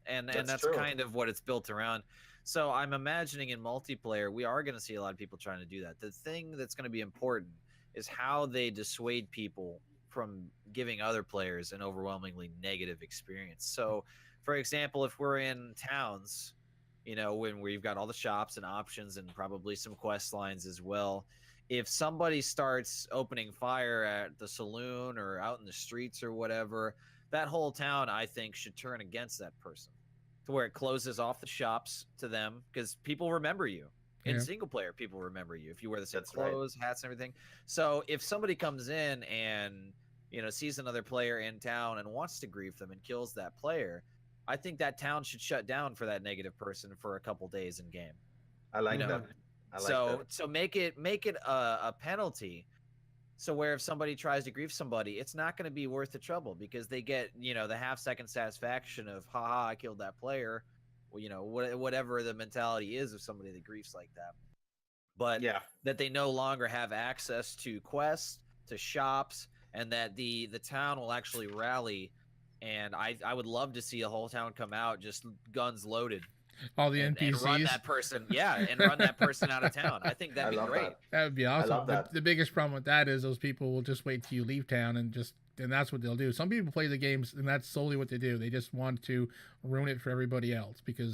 And that's kind of what it's built around. So I'm imagining in multiplayer, we are going to see a lot of people trying to do that. The thing that's going to be important is how they dissuade people from giving other players an overwhelmingly negative experience. So, for example, if we're in towns, when we've got all the shops and options and probably some quest lines as well, if somebody starts opening fire at the saloon or out in the streets or whatever, that whole town, I think, should turn against that person, to where it closes off the shops to them, because people remember you. In single player, people remember you if you wear the same clothes, hats, and everything. So if somebody comes in and sees another player in town and wants to grief them and kills that player, I think that town should shut down for that negative person for a couple days in game. I like that. So make it a penalty, so where if somebody tries to grief somebody, it's not going to be worth the trouble, because they get the half-second satisfaction of, haha, I killed that player. Whatever the mentality is of somebody that griefs like that. but Yeah. that they no longer have access to quests, to shops, and that the town will actually rally. And I would love to see a whole town come out, just guns loaded, All the and NPCs. run that person, and run that person out of town. I think that'd I be love great. that. That would be I awesome. love that. The biggest problem with that is those people will just wait till you leave town and that's what they'll do. Some people play the games and that's solely what they do. They just want to ruin it for everybody else because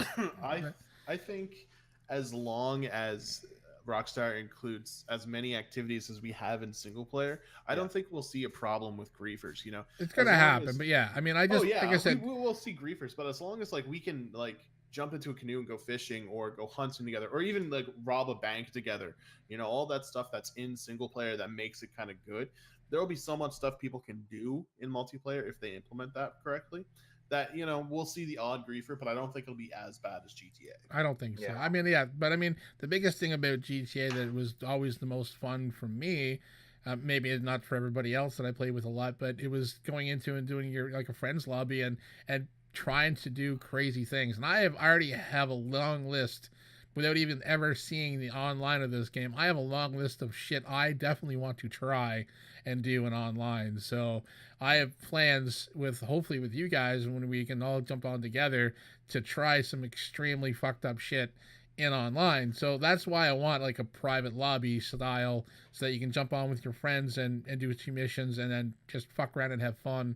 I think as long as Rockstar includes as many activities as we have in single player, I don't think we'll see a problem with griefers. You know, it's gonna happen. But yeah, I mean, I just oh yeah, like I said, we will see griefers, but as long as like we can like jump into a canoe and go fishing or go hunting together or even like rob a bank together, you know, all that stuff that's in single player that makes it kind of good. There will be so much stuff people can do in multiplayer if they implement that correctly, that, you know, we'll see the odd griefer, but I don't think it'll be as bad as GTA. I don't think so. Yeah. I mean, yeah, but I mean, the biggest thing about GTA that was always the most fun for me, maybe not for everybody else that I played with a lot, but it was going into and doing your like a friends lobby and trying to do crazy things. And I already have a long list without even ever seeing the online of this game. I have a long list of shit I definitely want to try and do in online. So I have plans with hopefully with you guys when we can all jump on together to try some extremely fucked up shit in online. So that's why I want like a private lobby style so that you can jump on with your friends and do a few missions and then just fuck around and have fun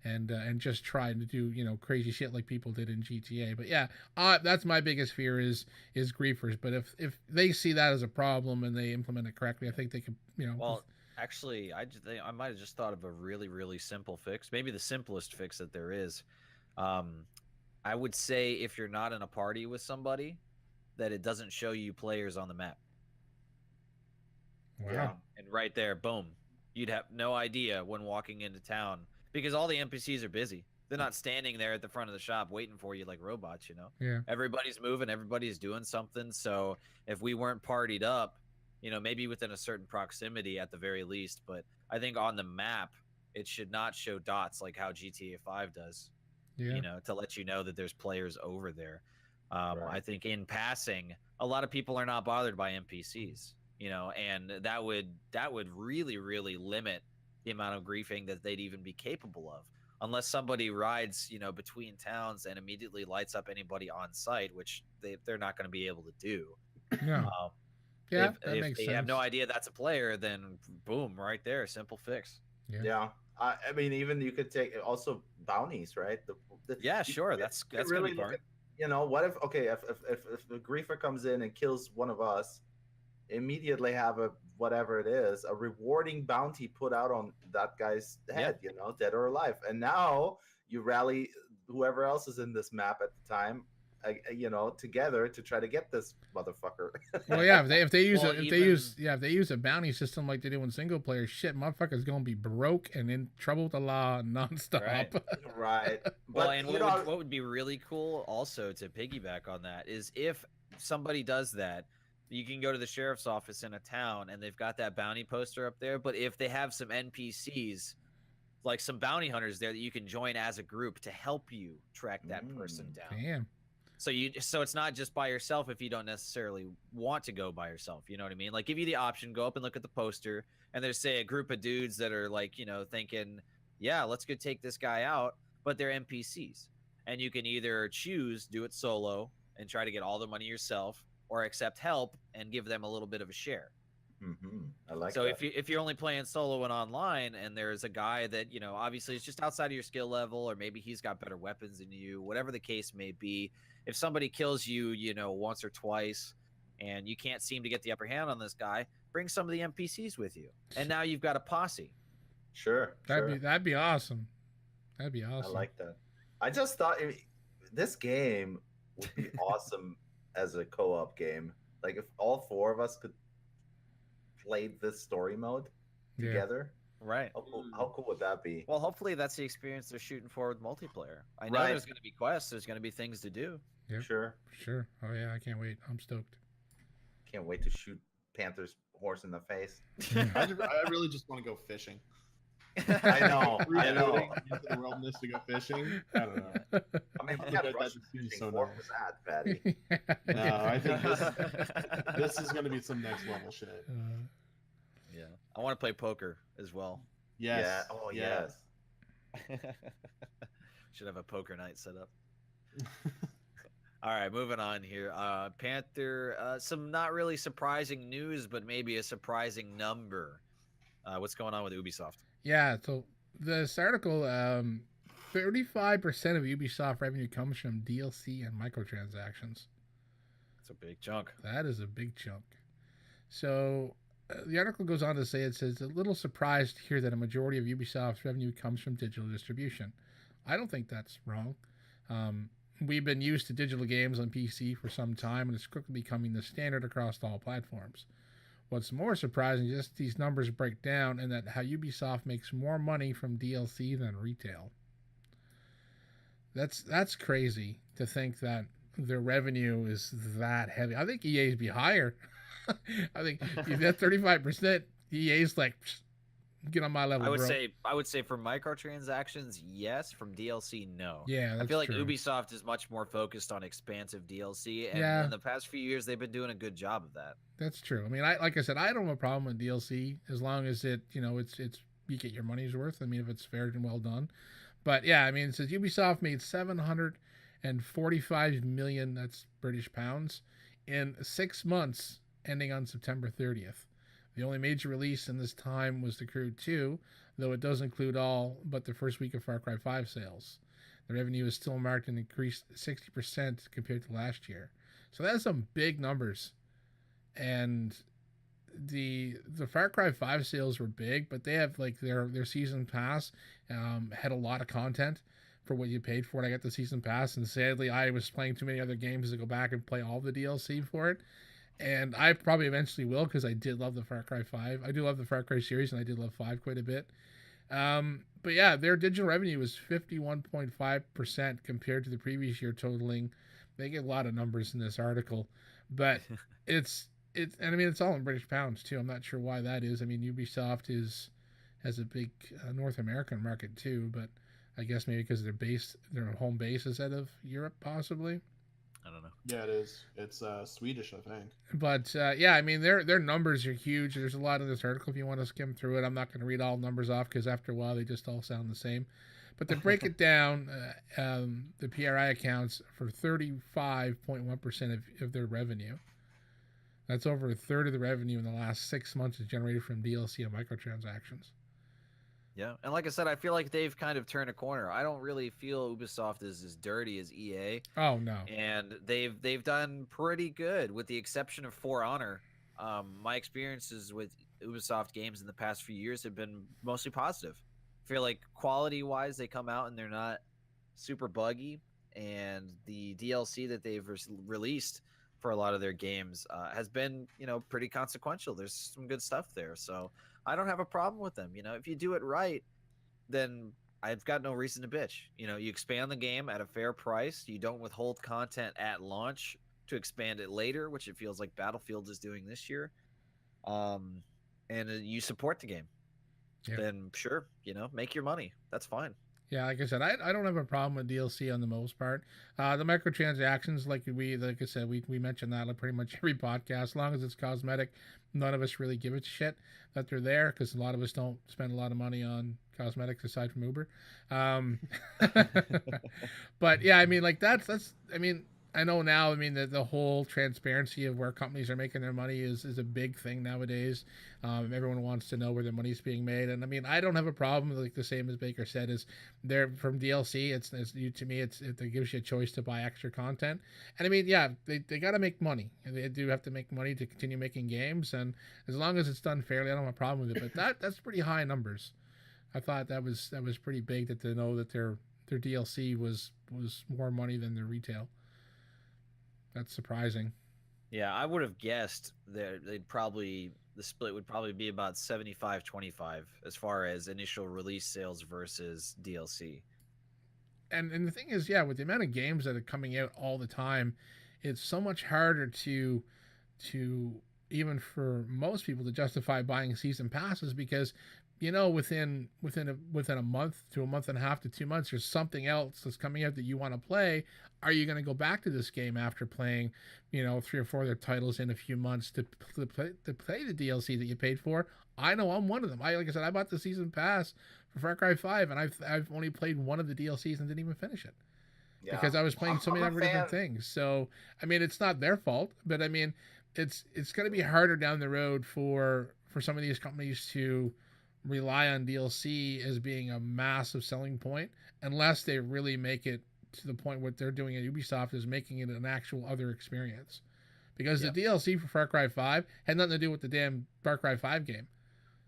and just try to do, you know, crazy shit like people did in GTA. But yeah, that's my biggest fear is griefers. But if they see that as a problem and they implement it correctly, I think they could, you know. Well, actually, I might have just thought of a really, really simple fix. Maybe the simplest fix that there is. I would say if you're not in a party with somebody, that it doesn't show you players on the map. Wow. Yeah. And right there, boom, you'd have no idea when walking into town because all the NPCs are busy. They're not standing there at the front of the shop waiting for you like robots, you know? Yeah. Everybody's moving, everybody's doing something. So if we weren't partied up, you know, maybe within a certain proximity at the very least, but I think on the map, it should not show dots like how GTA 5 does, Yeah. you know, to let you know that there's players over there. Right. I think in passing, a lot of people are not bothered by NPCs, you know, and that would really, really limit the amount of griefing that they'd even be capable of, unless somebody rides, you know, between towns and immediately lights up anybody on site, which they're not going to be able to do. Yeah. Yeah, that if makes they sense. have no idea that's a player, then boom, right there, simple fix. Yeah. I mean, even you could take also bounties, right? Yeah, you sure. could That's really gonna be look fun. at, you know, what if if the griefer comes in and kills one of us, immediately have a whatever it is, a rewarding bounty put out on that guy's head, you know, dead or alive. And now you rally whoever else is in this map at the time, you know, together to try to get this motherfucker. Well, yeah, if they use Well, if they use a bounty system like they do in single player, shit, motherfucker's gonna be broke and in trouble with the law nonstop. Right. Right. Well, But and you what would be really cool also to piggyback on that is if somebody does that, you can go to the sheriff's office in a town and they've got that bounty poster up there. But if they have some NPCs, like some bounty hunters there that you can join as a group to help you track that person down. Damn. So it's not just by yourself if you don't necessarily want to go by yourself. You know what I mean? Like give you the option, go up and look at the poster, and there's say a group of dudes that are like, you know, thinking, yeah, let's go take this guy out, but they're NPCs. And you can either choose, do it solo and try to get all the money yourself, or accept help and give them a little bit of a share. I like so that. if you're only playing solo and online and there's a guy that, you know, obviously is just outside of your skill level, or maybe he's got better weapons than you, whatever the case may be, if somebody kills you, you know, once or twice and you can't seem to get the upper hand on this guy, bring some of the NPCs with you. And now you've got a posse. Sure. That'd be awesome. That'd be awesome. I like that. I just thought this game would be awesome as a co-op game. Like if all four of us could play this story mode together. Right. How cool would that be? Well, hopefully that's the experience they're shooting for with multiplayer. I know Right. there's going to be quests. There's going to be things to do. Yep. Sure. Sure. Oh yeah, I can't wait. I'm stoked. Can't wait to shoot Panther's horse in the face. I really just want to go fishing. I know. I know. Reloading into the wilderness to go fishing. I don't know. I mean, I we bet have that Russian just seems fishing so for nice. that, Fatty. No, I think this is going to be some next level shit. Yeah, I want to play poker as well. Yes. Yeah. Oh, yeah. yes. Should have a poker night set up. All right, moving on here. Panther, some not really surprising news, but maybe a surprising number. What's going on with Ubisoft? Yeah, so this article, 35% of Ubisoft revenue comes from DLC and microtransactions. That's a big chunk. That is a big chunk. So the article goes on to say, it says, a little surprised to hear that a majority of Ubisoft's revenue comes from digital distribution. I don't think that's wrong. We've been used to digital games on PC for some time, and it's quickly becoming the standard across all platforms. What's more surprising is just these numbers break down and that how Ubisoft makes more money from DLC than retail. That's crazy to think that their revenue is that heavy. I think EA's be higher. I think if that 35%, EA's like, get on my level. I would bro. say for microtransactions, yes. From DLC, no. Yeah, I feel like true. Ubisoft is much more focused on expansive DLC, and Yeah. in the past few years, they've been doing a good job of that. That's true. I mean, like I said, I don't have a problem with DLC as long as it, it's you get your money's worth. I mean, if it's fair and well done. But yeah, I mean, it says Ubisoft made 745 million, that's British pounds, in 6 months, ending on September 30th. The only major release in this time was The Crew 2, though it does include all but the first week of Far Cry 5 sales. The revenue is still marked and increased 60% compared to last year. So that's some big numbers. And the Far Cry 5 sales were big, but they have like their season pass had a lot of content for what you paid for it. I got the season pass, and sadly I was playing too many other games to go back and play all the DLC for it. And I probably eventually will, because I did love the Far Cry 5. I do love the Far Cry series, and I did love 5 quite a bit. But yeah, their digital revenue was 51.5% compared to the previous year, totaling. They get a lot of numbers in this article, but and I mean, it's all in British pounds too. I'm not sure why that is. I mean, Ubisoft has a big North American market too, but I guess maybe because their home base is out of Europe, possibly. I don't know. Yeah, it is. It's Swedish, I think. But yeah, I mean, their numbers are huge. There's a lot in this article if you want to skim through it. I'm not going to read all numbers off because after a while they just all sound the same. But to break it down, the PRI accounts for 35.1% of their revenue. That's over a third of the revenue in the last 6 months is generated from DLC and microtransactions. Yeah, and like I said, I feel like they've kind of turned a corner. I don't really feel Ubisoft is as dirty as EA. Oh no. And they've done pretty good, with the exception of For Honor. My experiences with Ubisoft games in the past few years have been mostly positive. I feel like quality-wise, they come out and they're not super buggy, and the DLC that they've released for a lot of their games has been, pretty consequential. There's some good stuff there, so I don't have a problem with them. If you do it right, then I've got no reason to bitch. You expand the game at a fair price. You don't withhold content at launch to expand it later, which it feels like Battlefield is doing this year. And you support the game. Yeah. Then sure, make your money. That's fine. Yeah, like I said, I don't have a problem with DLC on the most part. The microtransactions, like I said, we mentioned that like pretty much every podcast. As long as it's cosmetic, none of us really give a shit that they're there, because a lot of us don't spend a lot of money on cosmetics aside from Uber. But yeah, I mean, like that's I mean, I know now. I mean, the whole transparency of where companies are making their money is a big thing nowadays. Everyone wants to know where their money's being made, and I mean, I don't have a problem. Like the same as Baker said, is there from DLC. It's to me, it gives you a choice to buy extra content. And I mean, yeah, they got to make money. They do have to make money to continue making games, and as long as it's done fairly, I don't have a problem with it. But that's pretty high numbers. I thought that was pretty big, that to know that their DLC was more money than their retail. That's surprising. Yeah, I would have guessed that the split would probably be about 75-25 as far as initial release sales versus DLC. And the thing is, yeah, with the amount of games that are coming out all the time, it's so much harder to even for most people to justify buying season passes because within a month to a month and a half to 2 months there's something else that's coming out that you want to play. Are you going to go back to this game after playing 3 or 4 other titles in a few months to play the DLC that you paid for? I know I'm one of them. Like I said, I bought the season pass for Far Cry 5 and I've only played one of the DLCs and didn't even finish it Yeah, because I was playing so many I'm a other different fan. things. So I mean, it's not their fault, but I mean, it's going to be harder down the road for some of these companies to rely on DLC as being a massive selling point unless they really make it to the point what they're doing at Ubisoft is making it an actual other experience. Because Yeah. the DLC for Far Cry 5 had nothing to do with the damn Far Cry 5 game.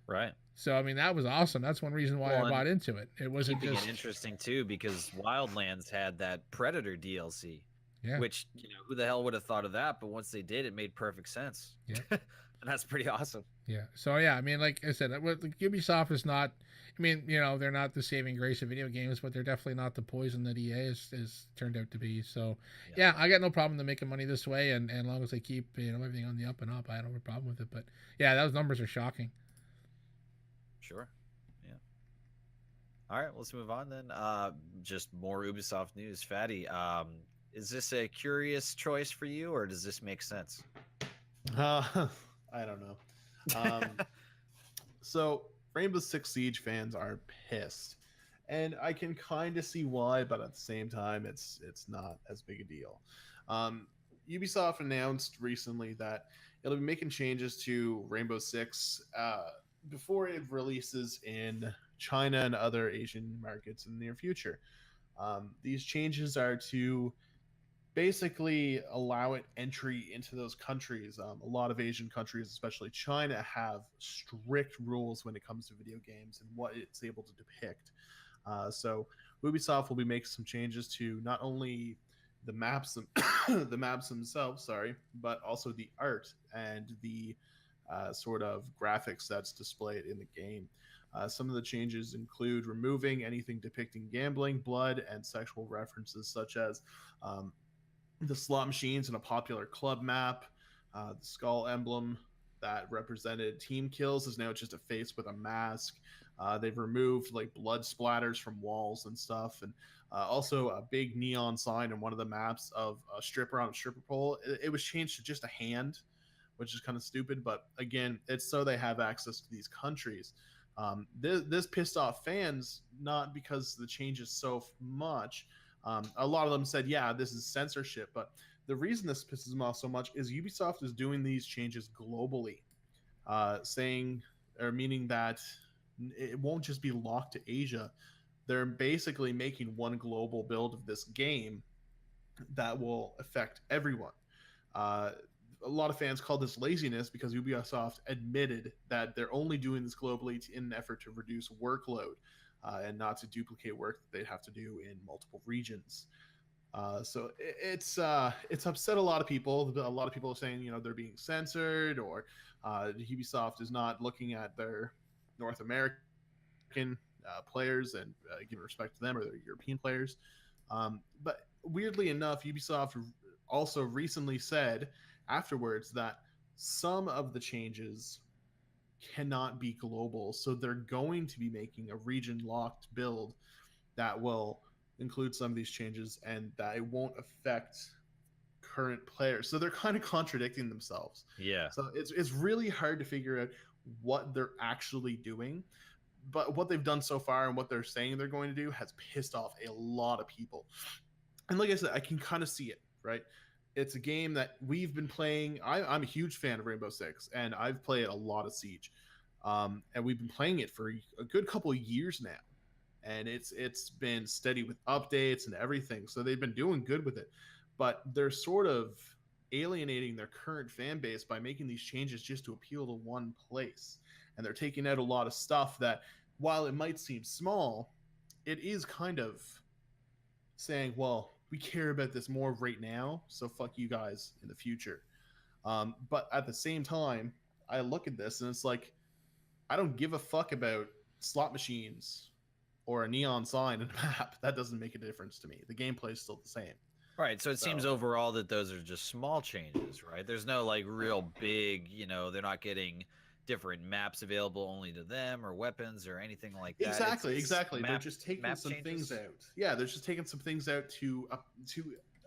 Right. So I mean that was awesome. That's one reason why Well, I bought into it. It wasn't keeping just it interesting too, because Wildlands had that Predator DLC, yeah. which who the hell would have thought of that? But once they did, it made perfect sense. Yeah. And that's pretty awesome. Yeah. So yeah, I mean, like I said, Ubisoft is not. I mean, they're not the saving grace of video games, but they're definitely not the poison that EA is turned out to be. So yeah, I got no problem to making money this way, and as long as they keep everything on the up and up, I don't have a problem with it. But yeah, those numbers are shocking. Sure. Yeah. All right, let's move on then. Just more Ubisoft news. Fatty, is this a curious choice for you, or does this make sense? I don't know. So Rainbow Six Siege fans are pissed, and I can kind of see why, but at the same time, it's not as big a deal. Ubisoft announced recently that it'll be making changes to Rainbow Six before it releases in China and other Asian markets in the near future. These changes are to basically allow it entry into those countries. A lot of Asian countries, especially China, have strict rules when it comes to video games and what it's able to depict. So Ubisoft will be making some changes to not only the maps, the maps themselves, sorry, but also the art and the sort of graphics that's displayed in the game. Some of the changes include removing anything depicting gambling, blood, and sexual references, such as the slot machines in a popular club map. The skull emblem that represented team kills is now just a face with a mask. They've removed like blood splatters from walls and stuff, and also a big neon sign in one of the maps of a stripper on a stripper pole. It was changed to just a hand, which is kind of stupid, but again, it's so they have access to these countries. This pissed off fans, not because the change is so much. A lot of them said, yeah, this is censorship. But the reason this pisses them off so much is Ubisoft is doing these changes globally, saying or meaning that it won't just be locked to Asia. They're basically making one global build of this game that will affect everyone. A lot of fans call this laziness because Ubisoft admitted that they're only doing this globally in an effort to reduce workload and not to duplicate work that they'd have to do in multiple regions. So it's upset a lot of people. A lot of people are saying they're being censored, or Ubisoft is not looking at their North American players and giving respect to them, or their European players. But weirdly enough, Ubisoft also recently said afterwards that some of the changes cannot be global, so they're going to be making a region locked build that will include some of these changes and that it won't affect current players. So they're kind of contradicting themselves. Yeah. So it's really hard to figure out what they're actually doing, but what they've done so far and what they're saying they're going to do has pissed off a lot of people. And like I said, I can kind of see it, right? It's a game that we've been playing. I'm a huge fan of Rainbow Six, and I've played a lot of Siege. And we've been playing it for a good couple of years now. And it's been steady with updates and everything. So they've been doing good with it. But they're sort of alienating their current fan base by making these changes just to appeal to one place. And they're taking out a lot of stuff that, while it might seem small, it is kind of saying, well, we care about this more right now, so fuck you guys in the future. But at the same time, I look at this and it's like, I don't give a fuck about slot machines or a neon sign in a map. That doesn't make a difference to me. The gameplay is still the same. Right. So it seems So- overall that those are just small changes, right? There's no like real big, they're not getting different maps available only to them or weapons or anything like that. Exactly. They're Map, just taking map some things changes. out. Yeah, they're just taking some things out to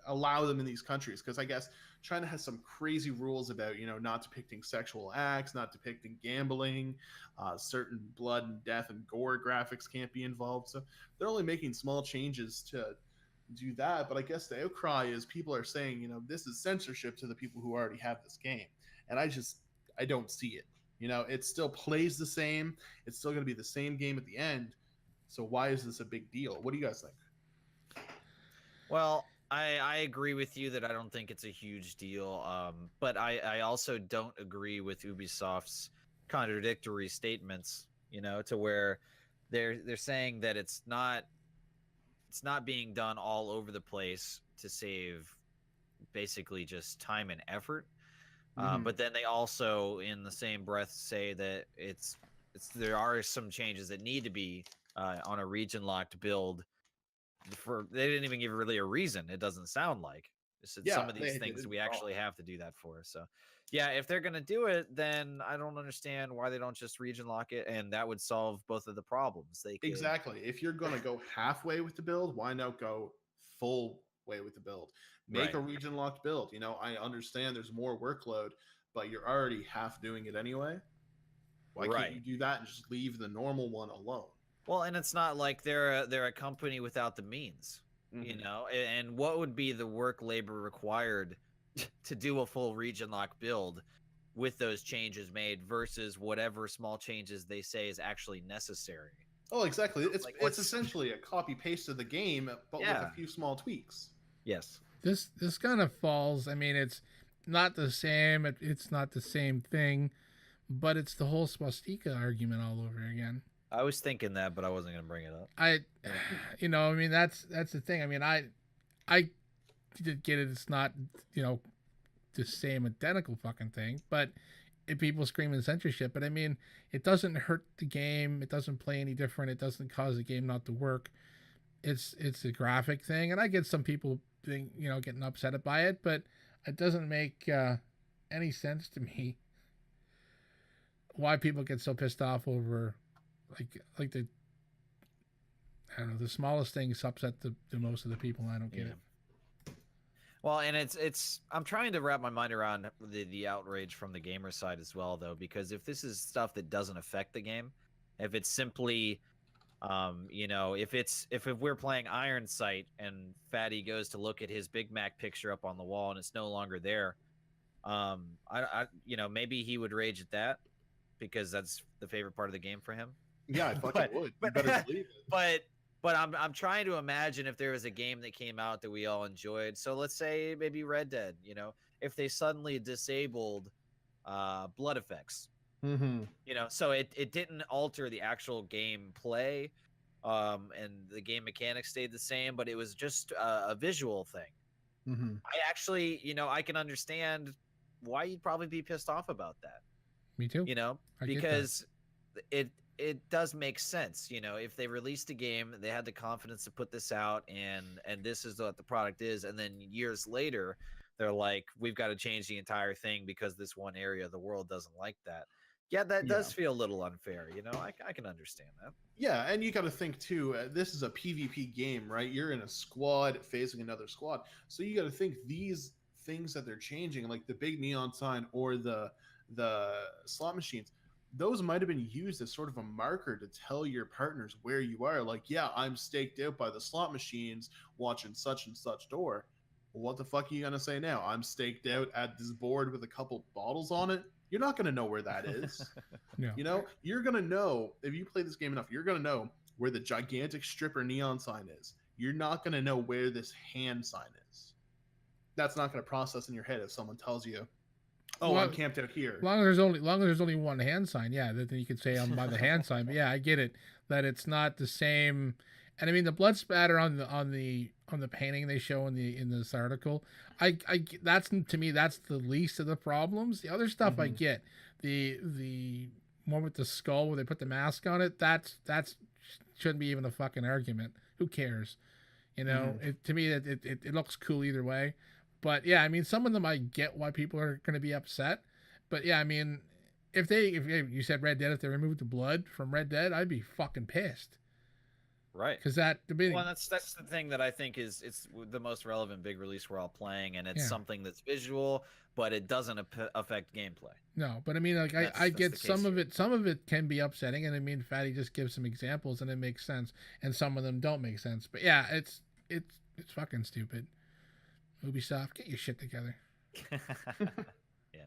allow them in these countries, because I guess China has some crazy rules about not depicting sexual acts, not depicting gambling, certain blood and death and gore graphics can't be involved. So they're only making small changes to do that. But I guess the outcry is people are saying, this is censorship to the people who already have this game, and I don't see it. It still plays the same. It's still going to be the same game at the end. So why is this a big deal? What do you guys think? Well, I agree with you that I don't think it's a huge deal. But I also don't agree with Ubisoft's contradictory statements, to where they're saying that it's not being done all over the place to save basically just time and effort. But then they also, in the same breath, say that there are some changes that need to be on a region locked build. They didn't even give really a reason. It doesn't sound like some of these things we actually have to do that for. So, yeah, if they're gonna do it, then I don't understand why they don't just region lock it, and that would solve both of the problems. They could... Exactly. If you're going to go halfway with the build, why not go full way with the build? Make a region locked build. I understand there's more workload, but you're already half doing it anyway. Why can't you do that and just leave the normal one alone? Well, and it's not like they're a company without the means, and what would be the work labor required to do a full region lock build with those changes made versus whatever small changes they say is actually necessary? Oh, exactly. It's essentially a copy paste of the game, but with a few small tweaks. Yes. This kind of falls. I mean, it's not the same. It's not the same thing, but it's the whole swastika argument all over again. I was thinking that, but I wasn't going to bring it up. I mean, that's the thing. I mean, I did get it. It's not, the same identical fucking thing, but people screaming censorship. But I mean, it doesn't hurt the game. It doesn't play any different. It doesn't cause the game not to work. It's a graphic thing, and I get some people getting upset by it, but it doesn't make any sense to me why people get so pissed off over like the smallest things upset the most of the people. I don't get it. Well, and it's I'm trying to wrap my mind around the outrage from the gamer side as well, though, because if this is stuff that doesn't affect the game, if it's simply if we're playing Iron Sight and Fatti goes to look at his Big Mac picture up on the wall and it's no longer there, maybe he would rage at that because that's the favorite part of the game for him. Yeah, I fucking would. You better believe it. But I'm trying to imagine if there was a game that came out that we all enjoyed. So let's say maybe Red Dead, if they suddenly disabled blood effects. So it didn't alter the actual game play, and the game mechanics stayed the same, but it was just a visual thing. I actually, I can understand why you'd probably be pissed off about that. Me too. Because it does make sense. If they released a game, they had the confidence to put this out, and this is what the product is, and then years later, they're like, we've got to change the entire thing because this one area of the world doesn't like that. Yeah, that does feel a little unfair. I can understand that. Yeah, and you got to think too. This is a PvP game, right? You're in a squad facing another squad, so you got to think these things that they're changing, like the big neon sign or the slot machines. Those might have been used as sort of a marker to tell your partners where you are. Like, yeah, I'm staked out by the slot machines watching such and such door. Well, what the fuck are you going to say now? I'm staked out at this board with a couple bottles on it. You're not going to know where that is. No. You're going to know, if you play this game enough, you're going to know where the gigantic stripper neon sign is. You're not going to know where this hand sign is. That's not going to process in your head if someone tells you, oh, I'm camped out here. Long as there's only one hand sign, yeah, then you could say I'm by the hand sign. But yeah, I get it that it's not the same. And I mean, the blood spatter on the painting they show in this article, that's, to me, that's the least of the problems. The other stuff I get, the one with the skull where they put the mask on it, that's shouldn't be even a fucking argument. Who cares? You know, to me, it looks cool either way. But yeah, I mean, some of them I get why people are going to be upset. But yeah, I mean, if you said Red Dead, if they removed the blood from Red Dead, I'd be fucking pissed. Right. Because that well, that's the thing that I think is it's the most relevant big release we're all playing, and it's something that's visual, but it doesn't affect gameplay. No, but I mean, like I get some of it. Some of it can be upsetting, and I mean, Fatti just gives some examples, and it makes sense, and some of them don't make sense. But yeah, it's fucking stupid. Ubisoft, get your shit together. Yeah.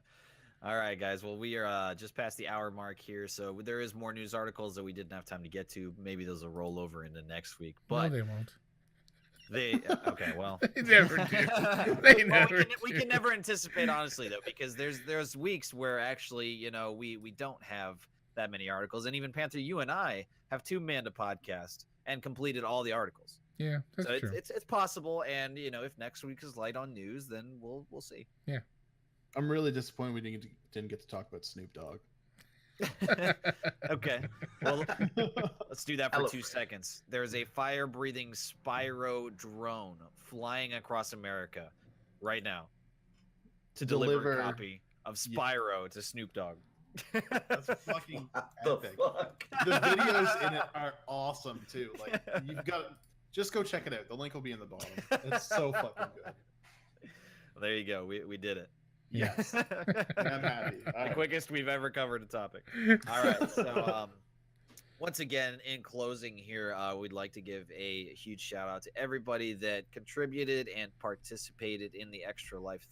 All right, guys. Well, we are just past the hour mark here, so there is more news articles that we didn't have time to get to. Maybe those will roll over into next week, but no, they won't. Okay, well, they never do. They never. We can never anticipate, honestly, though, because there's weeks where actually, we don't have that many articles, and even Panther, you and I have 2 Manda podcasts and completed all the articles. Yeah, that's so true. It's possible, and if next week is light on news, then we'll see. Yeah. I'm really disappointed we didn't get to talk about Snoop Dogg. Okay. Well, let's do that for 2 seconds. There's a fire-breathing Spyro drone flying across America right now to deliver a copy of Spyro to Snoop Dogg. That's fucking epic. The videos in it are awesome too. Like just go check it out. The link will be in the bottom. It's so fucking good. Well, there you go. We did it. Yes. I'm happy. The quickest we've ever covered a topic. All right. So once again, in closing here, we'd like to give a huge shout out to everybody that contributed and participated in the Extra Life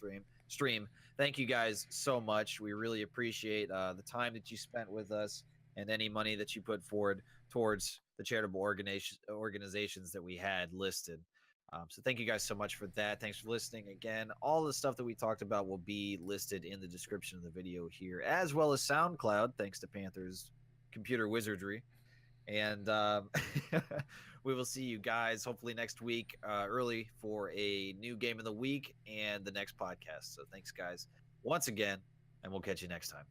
stream. Thank you guys so much. We really appreciate the time that you spent with us and any money that you put forward towards the charitable organizations that we had listed. So thank you guys so much for that. Thanks for listening. Again, all the stuff that we talked about will be listed in the description of the video here, as well as SoundCloud, thanks to Panther's computer wizardry. And we will see you guys hopefully next week early for a new game of the week and the next podcast. So thanks, guys, once again, and we'll catch you next time.